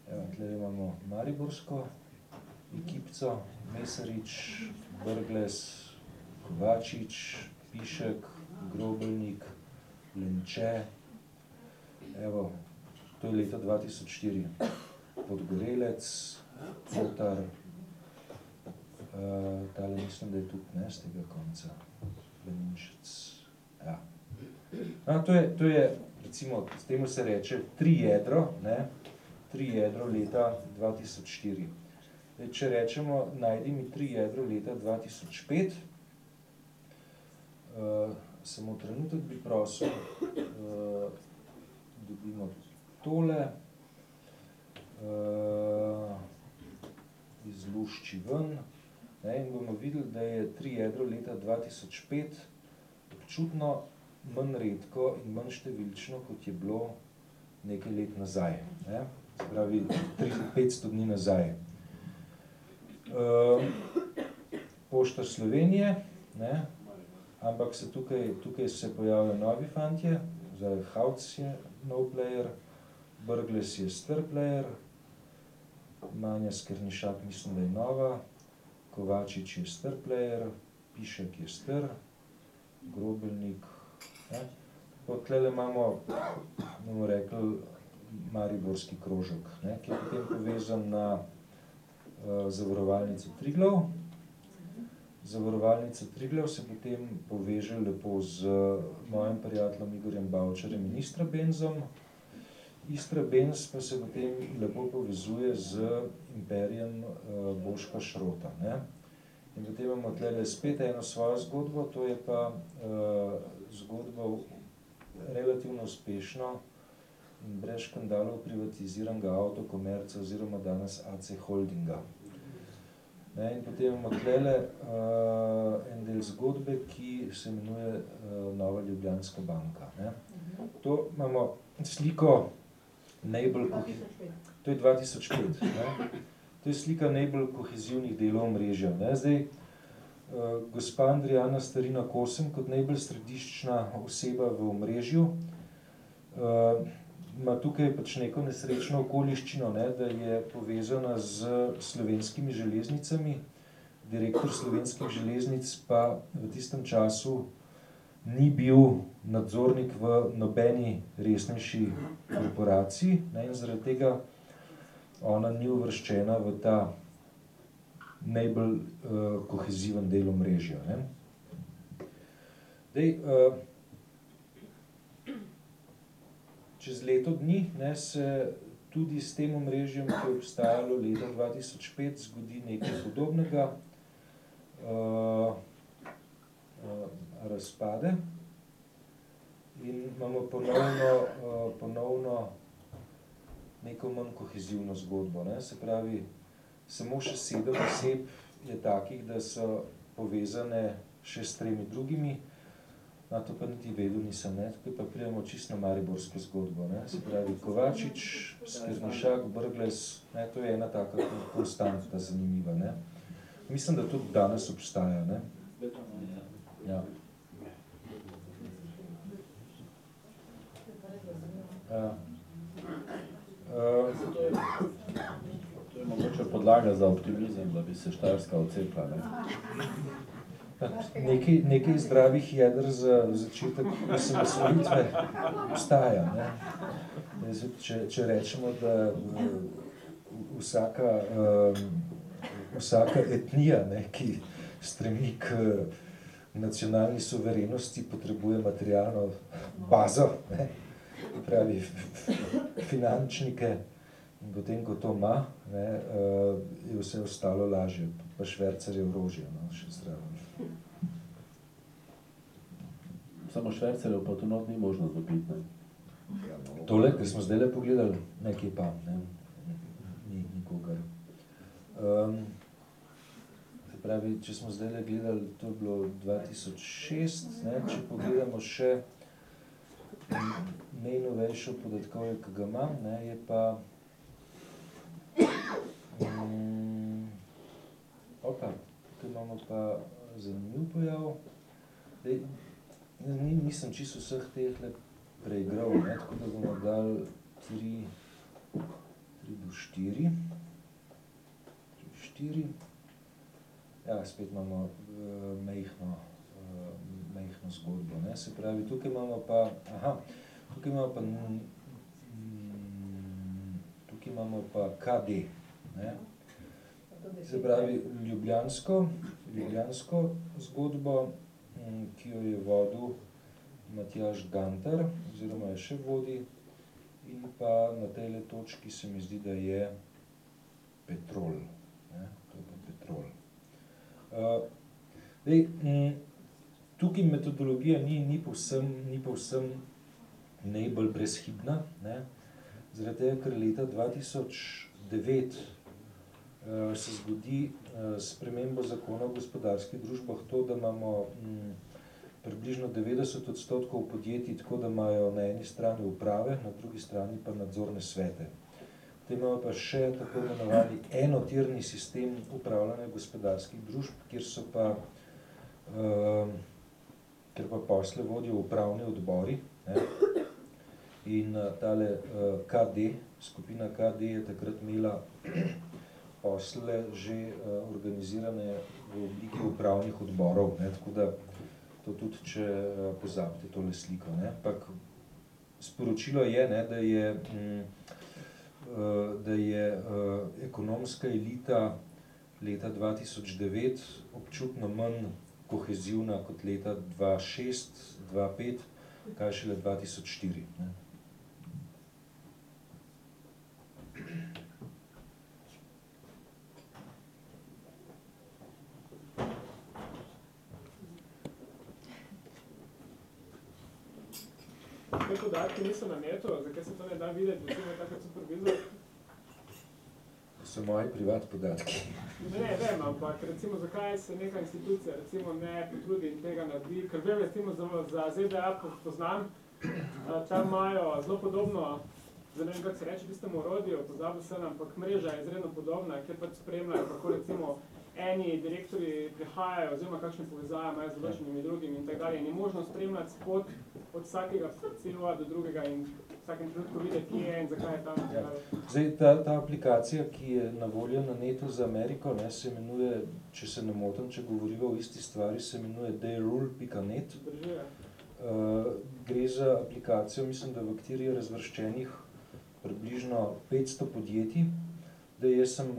Evo, tle imamo mariborsko ekipco, Mesarič, Brglez, Kovačič, Pišek, Grobelnik, Lenče. Evo, to je leta 2004. Podgorelec, Cotar, tale mislim, da je tudi, ne, z tega konca. Leninšec, ja. To je, recimo, s temu se reče trijedro, ne, trijedro leta 2004. Če rečemo, najdi mi trijedro leta 2005, samo trenutek bi prosil, dobimo tole, izlušči ven, ne, in bomo videli, da je trijedro leta 2005 občutno manj redko in manj številčno, kot je bilo nekaj let nazaj. Ne? Se pravi, 500 dni nazaj. Pošta Slovenije, ne? Ampak se tukaj se pojavljajo novi fantje, zdaj Havc je nov player, Brglez je star player, Manja Skrnišak mislim, da je nova, Kovačič je star player, Pišek je star, Grobelnik. Tlele imamo, bomo rekli, mariborski krožek, ne, ki je potem povezan na zavarovalnico Triglav. Zavarovalnica Triglav se potem poveže lepo z mojim prijateljem Igorjem Bavčarjem in Istrabenzom. Istrabenz pa se potem lepo povezuje z imperijem Boška Šrota. Ne. In potem imamo tlele spet eno svojo zgodbo, to je pa zgodba relativno uspešno in brez škandalov privatiziranega Avtokomerca oziroma danes AC Holdinga. Ne, in potem imamo tlele en del zgodbe, ki se imenuje Nova Ljubljanska banka. Ne. To imamo sliko najbolj... To je 2005. Ne. To je slika najbolj kohezivnih delov omrežja. Ne. Zdaj, gospa Andrijana Starina Kosem kot najbolj središčna oseba v omrežju ima tukaj pač neko nesrečno okoliščino, ne, da je povezana z slovenskimi železnicami. Direktor slovenskih železnic pa v tistem času ni bil nadzornik v nobeni resnejši korporaciji, ne, in zaradi tega ona ni uvrščena v ta najbolj koheziven del omrežja. Ne. Dej, čez leto dni, ne, se tudi s tem omrežjem, ki je obstajalo leta 2005, zgodi nekaj podobnega, razpade in imamo ponovno neko manj kohezivno zgodbo. Ne. Se pravi, samo še 7 oseb je takih, da so povezane še s 3 drugimi, to pa niti vedel nisem, ne. Tukaj pa pridemo čisto na mariborsko zgodbo. Ne. Se pravi, Kovačič, Skrnišak, Brglez, ne, to je ena taka konstanta zanimiva. Ne. Mislim, da tudi danes obstaja. Ne. Ja. To je mogoče podlaga za optimizem, da bi se Štajerska odcepila. Nekaj zdravih jedr za začetek osamosvojitve obstaja. Ne. Če rečemo, da vsaka etnija, ne, ki stremi k nacionalni suverenosti, potrebuje materialno bazo, ne, pravi finančnike, in potem, ko to ima, ne, je vse ostalo lažje, pa švercarje orožje, no, še zdravo. Samo švercarjev pa tu not ni možno dobiti, ne? Tole, ker smo zdajle pogledali, nekaj pa, ne, ni nikogar. Se pravi, če smo zdajle gledali, to je bilo 2006, ne, če pogledamo še najnovejšo podatkovje, ki ga imam, ne, je pa tukaj imamo pa zanimiv pojav. Nisem čisto vseh teh preigral, ne? Tako da bomo dali 3 do 4. 4. Ja, spet imamo mejhno zgodbo, ne? Se pravi, tukaj imamo pa, tukaj imamo pa KD, ne? Se pravi, ljubljansko zgodbo, ki jo je vodil Matjaž Gantar, oziroma je še vodi, in pa na tejle točki se mi zdi, da je Petrol. Ne? To je pa Petrol. Tukaj metodologija ni povsem najbolj brezhibna, ne? Zaradi tega, ker leta 2009 se zgodi spremembo zakona o gospodarskih družbah to, da imamo približno 90% podjetij, tako da imajo na eni strani uprave, na drugi strani pa nadzorne svete. Potem imamo pa še tako imenovani enotirni sistem upravljanja gospodarskih družb, kjer pa posle vodijo upravni odbori, ne? In tale KD, skupina KD je takrat imela posle že organizirane v obliki upravnih odborov, ne? Tako da to tudi, če pozabite tole sliko, ne? Ampak sporočilo je, ne, da je ekonomska elita leta 2009 občutno manj kohezivna kot leta 2006, 2005, kaj šele 2004, ne? Te podatki niso na netu, zakaj se to ne da videti, recimo takrat supervizor? So moji privat podatki. Ne, vem, ampak recimo zakaj se neka institucija recimo ne potrudi in tega naredi, ker vem recimo za ZDA poznam, tam imajo zelo podobno, zdaj ne vem, kako se reče, tistemu orodju, pozabil sem, ampak mreža je izredno podobna, kjer pač spremljajo, kako recimo eni direktori prihajajo, oziroma kakšne povezave imajo z določenimi drugimi in tak dalje. In je možno spremljati spot od vsakega CEO-a do drugega in vsakem trenutku videti, kje je in zakaj je tam. Ja. Zdaj, ta aplikacija, ki je na voljo na netu za Ameriko, ne, se imenuje, če se ne motim, če govorijo o isti stvari, se imenuje theyrule.net. Gre za aplikacijo, mislim, da v kateri je razvrščenih približno 500 podjetij. Da jaz sem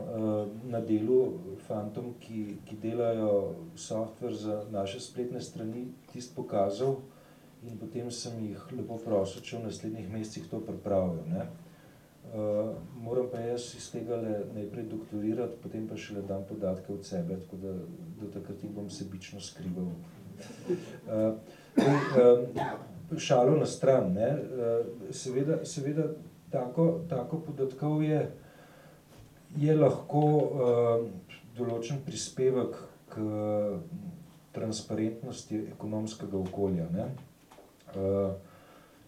na delu fantom, ki delajo software za naše spletne strani, tist pokazal in potem sem jih lepo prosil, če v naslednjih mesecih to pripravijo, ne. Moram pa jaz iz tega najprej doktorirati, potem pa šele dam podatke od sebe, tako da do takrat jih bom sebično skrival. Šalo na stran, ne. Seveda tako podatkovje je lahko določen prispevek k transparentnosti ekonomskega okolja, ne.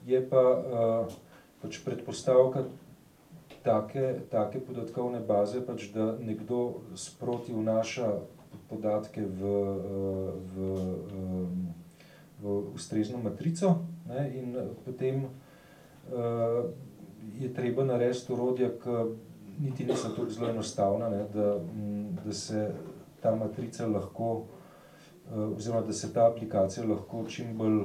Je pa pač predpostavka take podatkovne baze, pač, da nekdo sproti vnaša podatke v ustrezno matrico, ne, in potem je treba narediti orodja, niti niso toliko zelo enostavna, ne, da se ta matrica lahko, oziroma da se ta aplikacija lahko čim bolj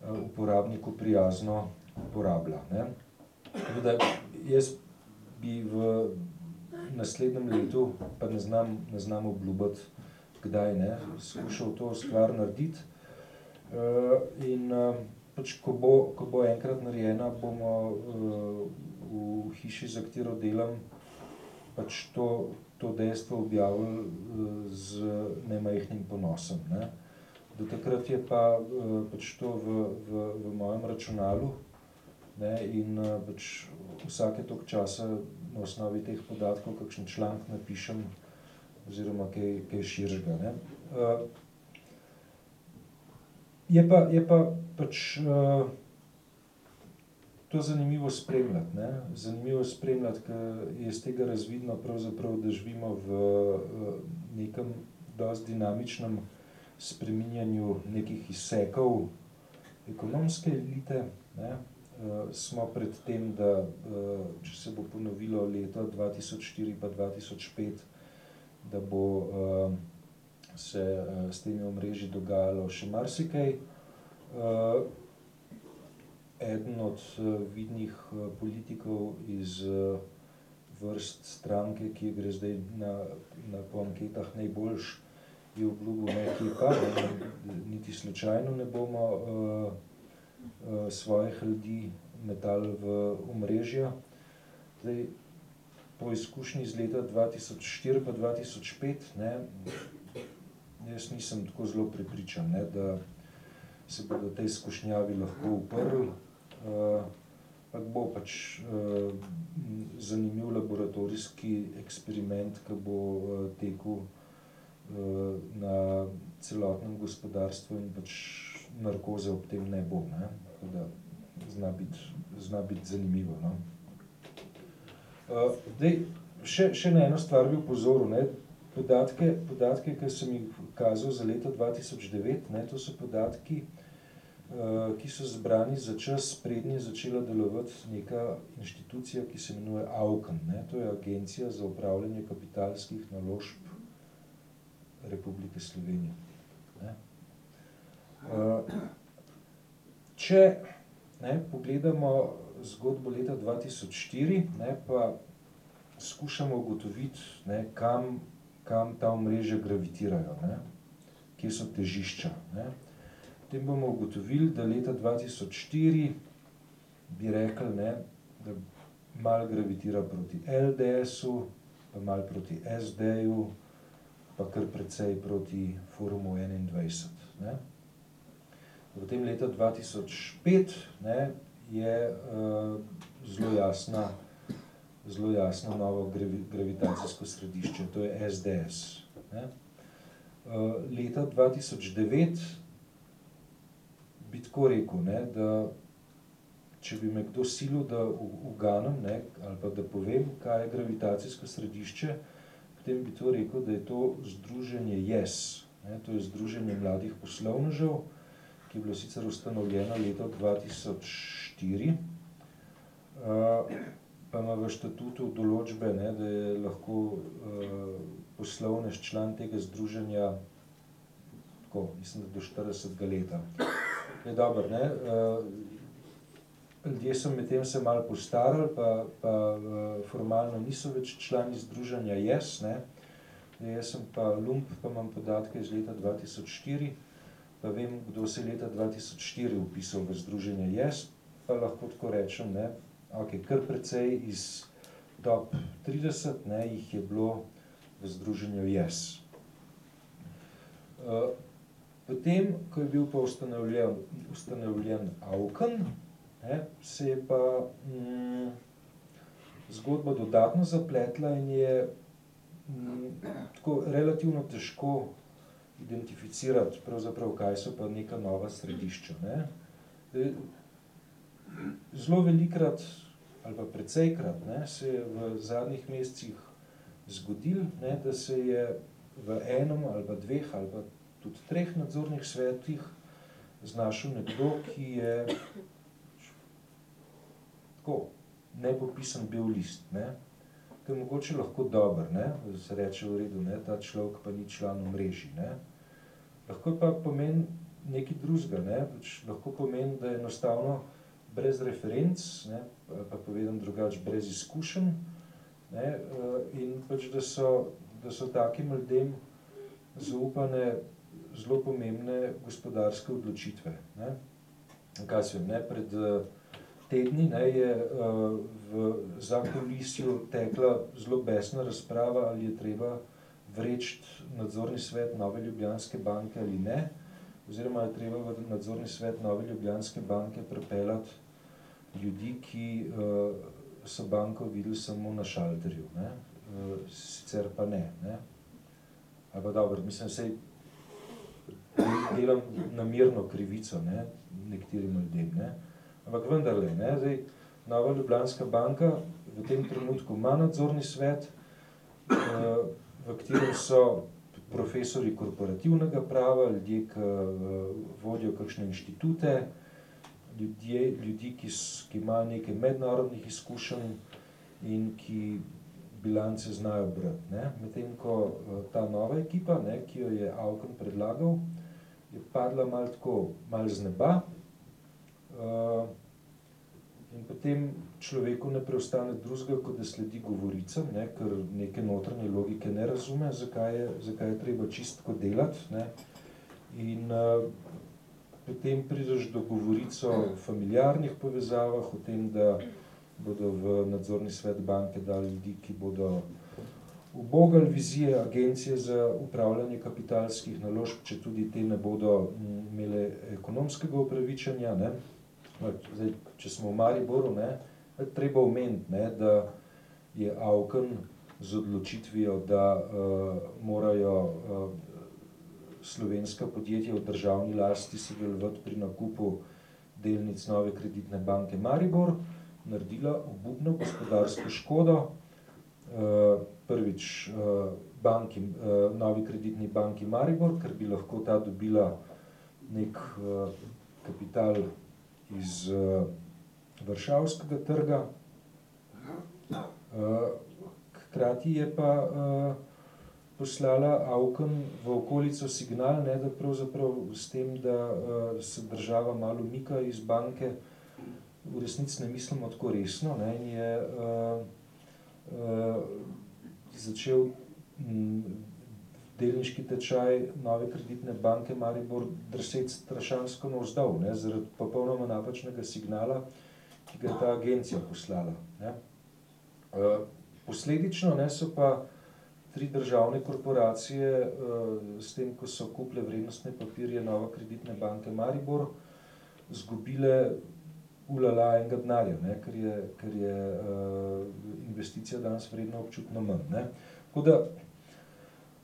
uporabniku prijazno uporablja, ne. Tako da jaz bi v naslednjem letu, pa ne znam obljubiti, kdaj, ne, skušal to stvar narediti. In pač, ko bo enkrat narejena, bomo v hiši, za katero delam, pač to dejstvo objavili z nemajhnim ponosom, ne. Do takrat je pa pač to v mojem računalu, ne, in pač vsake toliko časa na osnovi teh podatkov kakšen članek napišem oziroma kaj širšega, ne. Je pa pač to zanimivo spremljati, ne. Zanimivo spremljati, ker je iz tega razvidno pravzaprav, da živimo v nekem dosti dinamičnem spreminjanju nekih izsekov ekonomske elite, ne, smo pred tem, da če se bo ponovilo leto 2004 pa 2005, da bo se s temi omrežji dogajalo še marsikaj. Eden od vidnih politikov iz vrst stranke, ki gre zdaj po anketah najboljš, je obljubil nekaj pa, niti slučajno ne bomo svojih ljudi metali v omrežja. Zdaj, po izkušnji iz leta 2004 pa 2005, ne, jaz nisem tako zelo prepričan, ne, da se bodo tej izkušnjavi lahko uprli. Bo pač zanimiv laboratorijski eksperiment, ki bo tekel na celotnem gospodarstvu in pač narkoze ob tem ne bo, ne? Tako da zna biti zanimivo, no? Še na eno stvar bi upozoril, ne? Podatke, ki sem jih kazal za leto 2009, ne, to so podatki, ki so zbrani za čas, prednje začela delovati neka inštitucija, ki se imenuje AUKN, ne, to je Agencija za upravljanje kapitalskih naložb Republike Slovenije. Ne. Če pogledamo zgodbo leta 2004, ne, pa skušamo ugotoviti, ne, kam ta omrežja gravitirajo, ne, kje so težišča. Ne. Potem bomo ugotovili, da leta 2004 bi rekli, ne, da malo gravitira proti LDS-u, pa malo proti SD-ju, pa kar precej proti Forumu 21. Ne. Potem leta 2005, ne, je zelo jasno novo gravitacijsko središče, to je SDS. Ne. Leta 2009 bi tako rekel, ne, da če bi me kdo silil, da uganem, ne, ali pa da povem, kaj je gravitacijsko središče, potem bi to rekel, da je to združenje YES, ne, to je Združenje mladih poslovnežev, ki je bilo sicer ustanovljeno leta 2004, pa ima v štatutu določbe, ne, da je lahko poslovnež član tega združenja tako, mislim, da do 40 leta. Je dobro, ne? Ljudje so medtem se malo postarali, pa formalno niso več člani združenja YES, ne? Jaz sem pa lump, pa imam podatke iz leta 2004, pa vem, kdo se je leta 2004 vpisal v združenje YES, pa lahko tako rečem, ne, ok, kar precej iz top 30, ne, jih je bilo v združenju YES. Potem, ko je bil pa ustanovljen AUKN, ne, se je pa zgodba dodatno zapletla in je tako relativno težko identificirati, pravzaprav, kaj so pa neka nova središča. Ne. Zelo velikrat, ali pa precejkrat, ne, se je v zadnjih mesecih zgodilo, ne, da se je v enem ali pa dveh ali pa tudi 3 nadzornih svetih znašel nekdo, ki je tako nepopisan bil list, ne, ki je mogoče lahko dober, ne, da se reče v redu, ne, ta človek pa ni član omrežij, ne. Lahko pa pomeni nekaj drugega, ne, lahko pomeni, da je enostavno brez referenc, ne, pa povedam drugače, brez izkušenj, ne, in pač, da so takim ljudem zaupane zelo pomembne gospodarske odločitve. Ne. Kaj se vem, ne, pred tedni, ne, je v zakulisju tekla zelo besna razprava, ali je treba vreči nadzorni svet Nove Ljubljanske banke ali ne, oziroma je treba v nadzorni svet Nove Ljubljanske banke pripeljati ljudi, ki so banko videli samo na šalterju, ne, sicer pa ne, ne. Ali pa dobro, mislim, sej delam namerno krivico, ne, nekaterim ljudem, ne. Ampak vendarle, ne, zdaj, Nova Ljubljanska banka v tem trenutku ima nadzorni svet, v katerem so profesorji korporativnega prava, ljudje, ki vodijo kakšne inštitute, ljudi, ki imajo nekaj mednarodnih izkušenj in ki bilance znajo brati. Ne. Medtem ko ta nova ekipa, ne, ki jo je Auken predlagal, je padla malo z neba. In potem človeku ne preostane drugega, kot da sledi govoricam, ne, ker neke notranje logike ne razume, zakaj je treba čistko delati. Ne. In potem prideš do govoric o familiarnih povezavah, o tem, da bodo v nadzorni svet banke dali ljudi, ki bodo ubogali vizije agencije za upravljanje kapitalskih naložb, če tudi te ne bodo imele ekonomskega upravičenja. Ne. Zdaj, če smo v Mariboru, ne, treba omeniti, ne, da je Auken z odločitvijo, da morajo slovenska podjetja v državni lasti sodelovati pri nakupu delnic Nove kreditne banke Maribor, naredila obupno gospodarsko škodo. Prvič Novi kreditni banki Maribor, ker bi lahko ta dobila nek kapital iz varšavskega trga. Hkrati je pa poslala Auken v okolico signal, ne, da pravzaprav s tem, da se država malo umika iz banke, v resnici ne mislimo tako resno, ne, in je začel delniški tečaj Nove kreditne banke Maribor drseti strašansko navzdol, ne, zaradi popolnoma napačnega signala, ki ga je ta agencija poslala. Ne. Posledično, ne, so pa 3 državne korporacije s tem, ko so kupile vrednostne papirje Nove kreditne banke Maribor, zgubile enega denarja, ne, ker je investicija danes vredna občutno manj. Ne. Tako da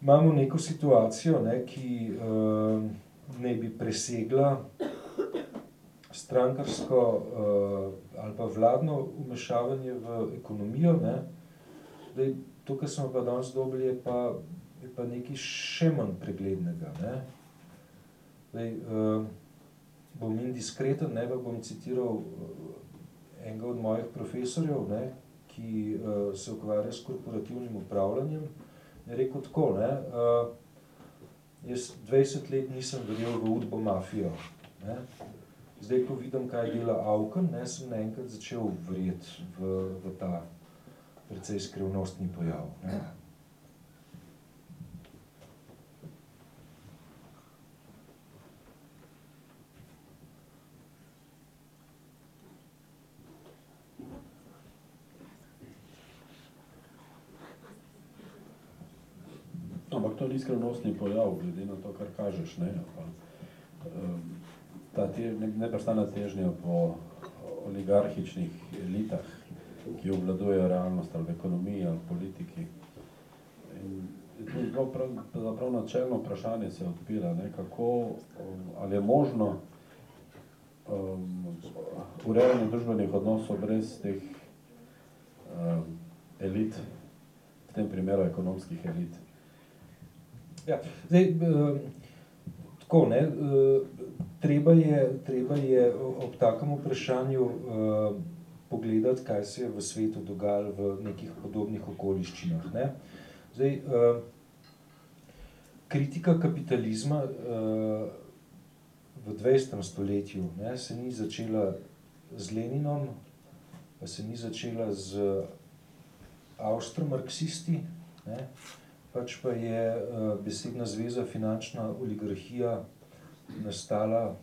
imamo neko situacijo, ne, ki ne bi presegla strankarsko ali pa vladno vmešavanje v ekonomijo. Ne. Zdaj, to, kar smo pa danes dobili, je pa nekaj še manj preglednega. Ne. Zdaj, bom indiskreten, ne, pa bom citiral enega od mojih profesorjev, ne, ki se ukvarja s korporativnim upravljanjem. Je rekel tako, ne, jaz 20 let nisem verjel v udbo mafijo. Ne. Zdaj, ko vidim, kaj dela Auken, ne, sem naenkrat začel verjeti v ta precej skrivnostni pojav. Ne. Ampak to ni skrivnostni pojav, glede na to, kar kažeš, ne? Ta neprestana težnja po oligarhičnih elitah, ki obvladujejo realnost ali v ekonomiji ali v politiki. In to pravzaprav načelno vprašanje se odpira, ne? Kako, ali je možno urejanje družbenih odnosov brez teh elit, v tem primeru ekonomskih elit. Ja, zdaj, tako, ne, treba je ob takem vprašanju pogledati, kaj se je v svetu dogajalo v nekih podobnih okoliščinah. Ne. Zdaj, kritika kapitalizma v 20. stoletju, ne, se ni začela z Leninom, pa se ni začela z avstromarksisti, ne. Pač pa je besedna zveza finančna oligarhija nastala,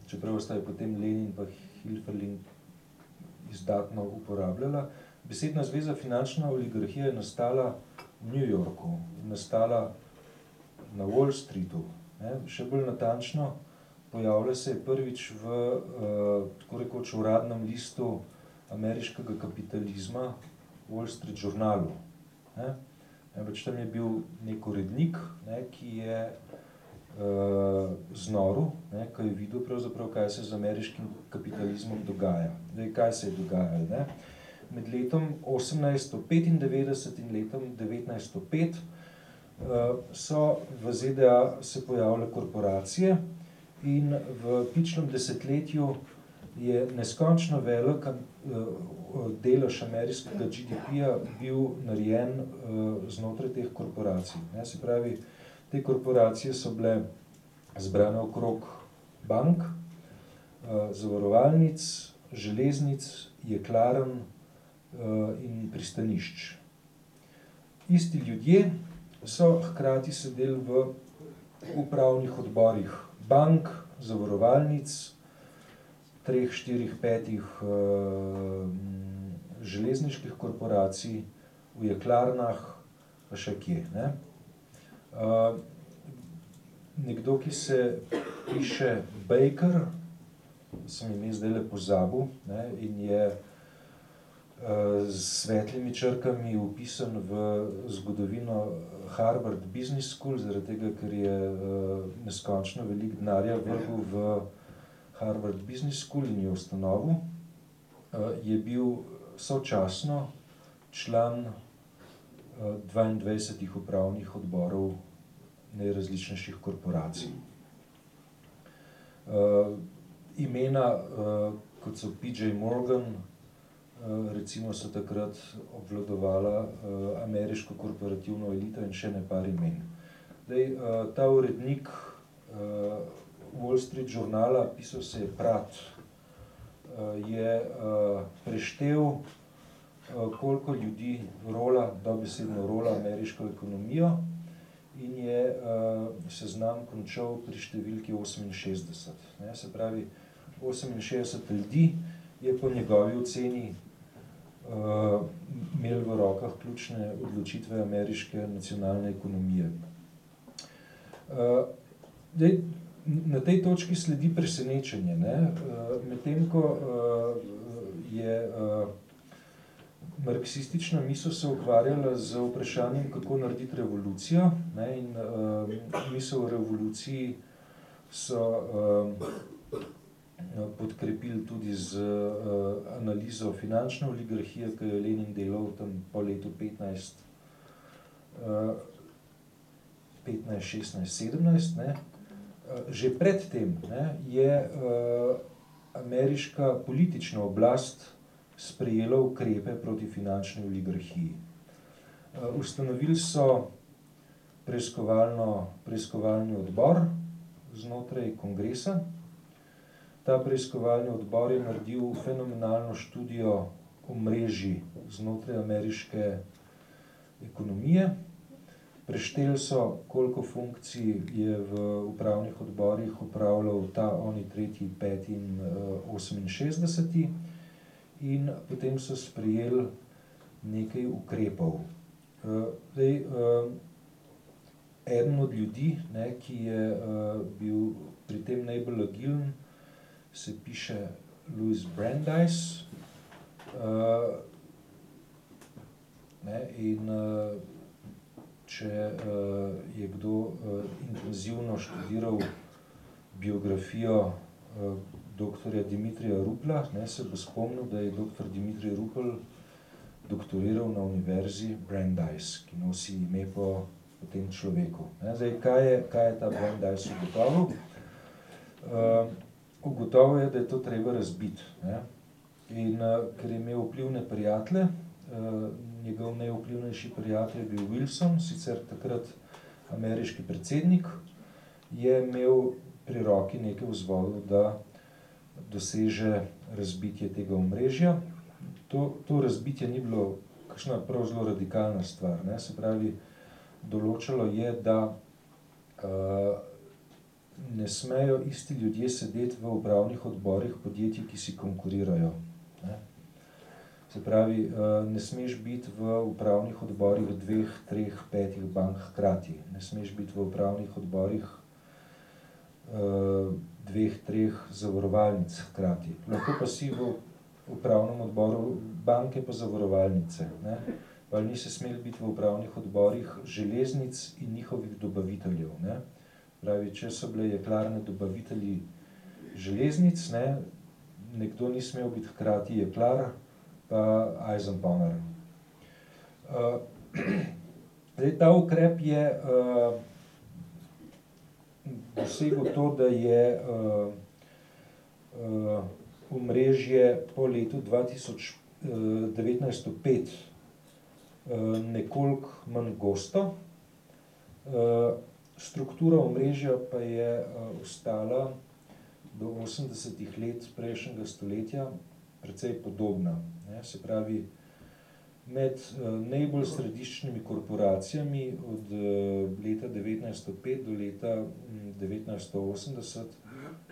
čeprav sta je potem Lenin pa Hilferling izdatno uporabljala. Besedna zveza finančna oligarhija je nastala v New Yorku, nastala na Wall Streetu. Ne. Še bolj natančno, pojavlja se je prvič v tako rekoč uradnem listu ameriškega kapitalizma, Wall Street Journalu. Ne. Pač tam je bil nek urednik, ne, ki je znorel, ne, ko je videl pravzaprav, kaj se z ameriškim kapitalizmom dogaja. Zdaj, kaj se je dogajalo, ne? Med letom 1895 in letom 1905 so v ZDA se pojavile korporacije in v pičlem desetletju je neskončno velik delež ameriškega GDP-ja bil narejen znotraj teh korporacij. Se pravi, te korporacije so bile zbrane okrog bank, zavarovalnic, železnic, jeklarn in pristanišč. Isti ljudje so hkrati sedeli v upravnih odborih bank, zavarovalnic, 3, 4, 5 železniških korporacij, v jeklarnah, pa še kje. Ne? Nekdo, ki se piše Baker, sem ime zdajle pozabil, ne, in je s svetlimi črkami upisan v zgodovino Harvard Business School, zaradi tega, ker je neskončno veliko denarja vrgel v Harvard Business School in je ustanovil, je bil sočasno član 22 upravnih odborov najrazličnejših korporacij. Imena, kot so P.J. Morgan, recimo so takrat obvladovala ameriško korporativno elito in še ne par imen. Ta urednik Wall Street žurnala, pisal se je Pratt, je preštel, koliko ljudi dobesedno rola ameriško ekonomijo in je seznam končal pri številki 68. Se pravi, 68 ljudi je po njegovi oceni imel v rokah ključne odločitve ameriške nacionalne ekonomije. Na tej točki sledi presenečenje, medtem ko je marksistična misel se ukvarjala z vprašanjem, kako narediti revolucijo, in misel o revoluciji so podkrepili tudi z analizo finančne oligarhije, ki je Lenin delal tam po letu 15, 16, 17. Že pred tem je ameriška politična oblast sprejela ukrepe proti finančni oligarhiji. Ustanovili so preiskovalni odbor znotraj kongresa. Ta preiskovalni odbor je naredil fenomenalno študijo omrežij znotraj ameriške ekonomije. Prešteli so, koliko funkcij je v upravnih odborih upravljal ta, oni 3., 5. in 68. In potem so sprejeli nekaj ukrepov. Eden od ljudi, ki je bil pri tem najbolj agilen, se piše Louis Brandeis. In če je kdo intenzivno študiral biografijo doktorja Dimitrija Rupla, se bo spomnil, da je doktor Dimitrij Rupel doktoriral na univerzi Brandeis, ki nosi ime po tem človeku. Zdaj, kaj je ta Brandeis ugotovil? Ugotovil je, da je to treba razbiti. In ker je imel vplivne prijatelje, njegov najvplivnejši prijatelj je bil Wilson, sicer takrat ameriški predsednik, je imel pri roki nekaj vzvodov, da doseže razbitje tega omrežja. To razbitje ni bilo kakšna prav zelo radikalna stvar. Se pravi, določalo je, da ne smejo isti ljudje sedeti v upravnih odborih podjetij, ki si konkurirajo. Se pravi, ne smeš biti v upravnih odborih 2, 3, 5 bank hkrati. Ne smeš biti v upravnih odborih 2, 3 zavarovalnic hkrati. Lahko pa si v upravnem odboru banke pa zavarovalnice. Pa nisi smeli biti v upravnih odborih železnic in njihovih dobaviteljev. Pravi, če so bile jeklarne dobavitelji železnic, nekdo ni smel biti hkrati jeklar pa Eisenbahner. Ta ukrep je dosegel to, da je omrežje po letu 1905 nekoliko manj gosto. Struktura omrežja pa je ostala do 80-ih let prejšnjega stoletja precej podobna. Se pravi, med najbolj središčnimi korporacijami od leta 1905 do leta 1980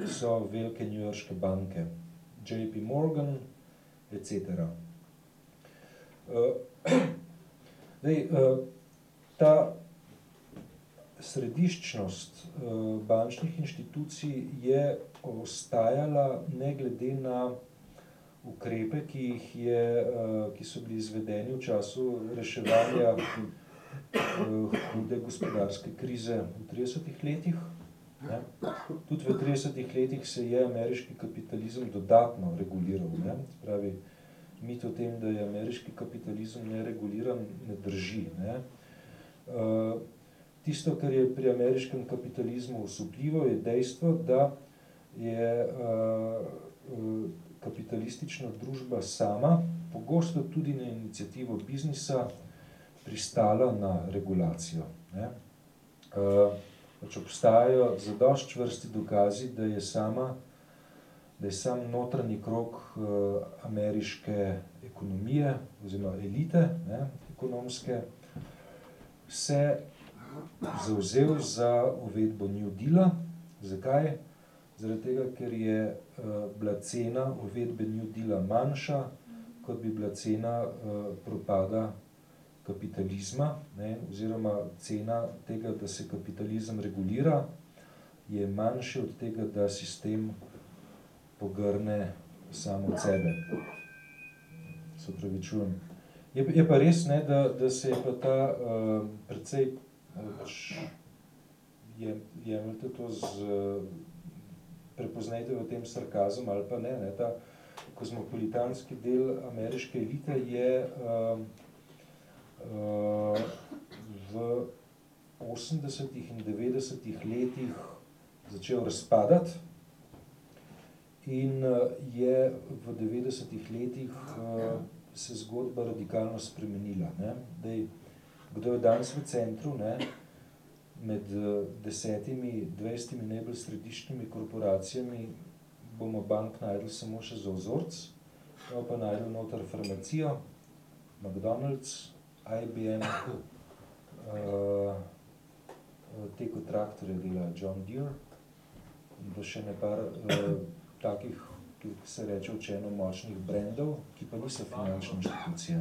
so velike newyorške banke, JP Morgan, etc. Ta središčnost bančnih inštitucij je ostajala ne glede na ukrepe, ki so bili izvedeni v času reševanja hude gospodarske krize v 30-ih letih. Tudi v 30-ih letih se je ameriški kapitalizem dodatno reguliral. Pravi, mit o tem, da je ameriški kapitalizem nereguliran, ne drži. Tisto, kar je pri ameriškem kapitalizmu osupljivo, je dejstvo, da je kapitalistična družba sama, pogosto tudi na iniciativo biznisa, pristala na regulacijo. Obstajajo zadosti čvrsti dokazi, da je sam notranji krog ameriške ekonomije oziroma elite ekonomske se zavzel za uvedbo New Deala. Zakaj? Zaradi tega, ker je bila cena uvedbe New Deala manjša, kot bi bila cena propada kapitalizma, oziroma cena tega, da se kapitalizem regulira, je manjša od tega, da sistem pogrne samo od sebe. Se opravičujem. Je pa res, da se je pa ta precej jemljete to prepoznajte v tem sarkazem ali pa ne, ta kozmopolitanski del ameriške elite je v 80-ih in 90-ih letih začel razpadati in je v 90-ih letih se zgodba radikalno spremenila. Kdo je danes v centru, med 10-20 najbolj središčnimi korporacijami bomo bank najdli samo še za vzorc, pa najdli noter farmacijo, McDonald's, IBM, teko traktorje dela John Deere in pa še nepar takih, ki se reče učeno, močnih brandov, ki pa niso finančne inštitucije.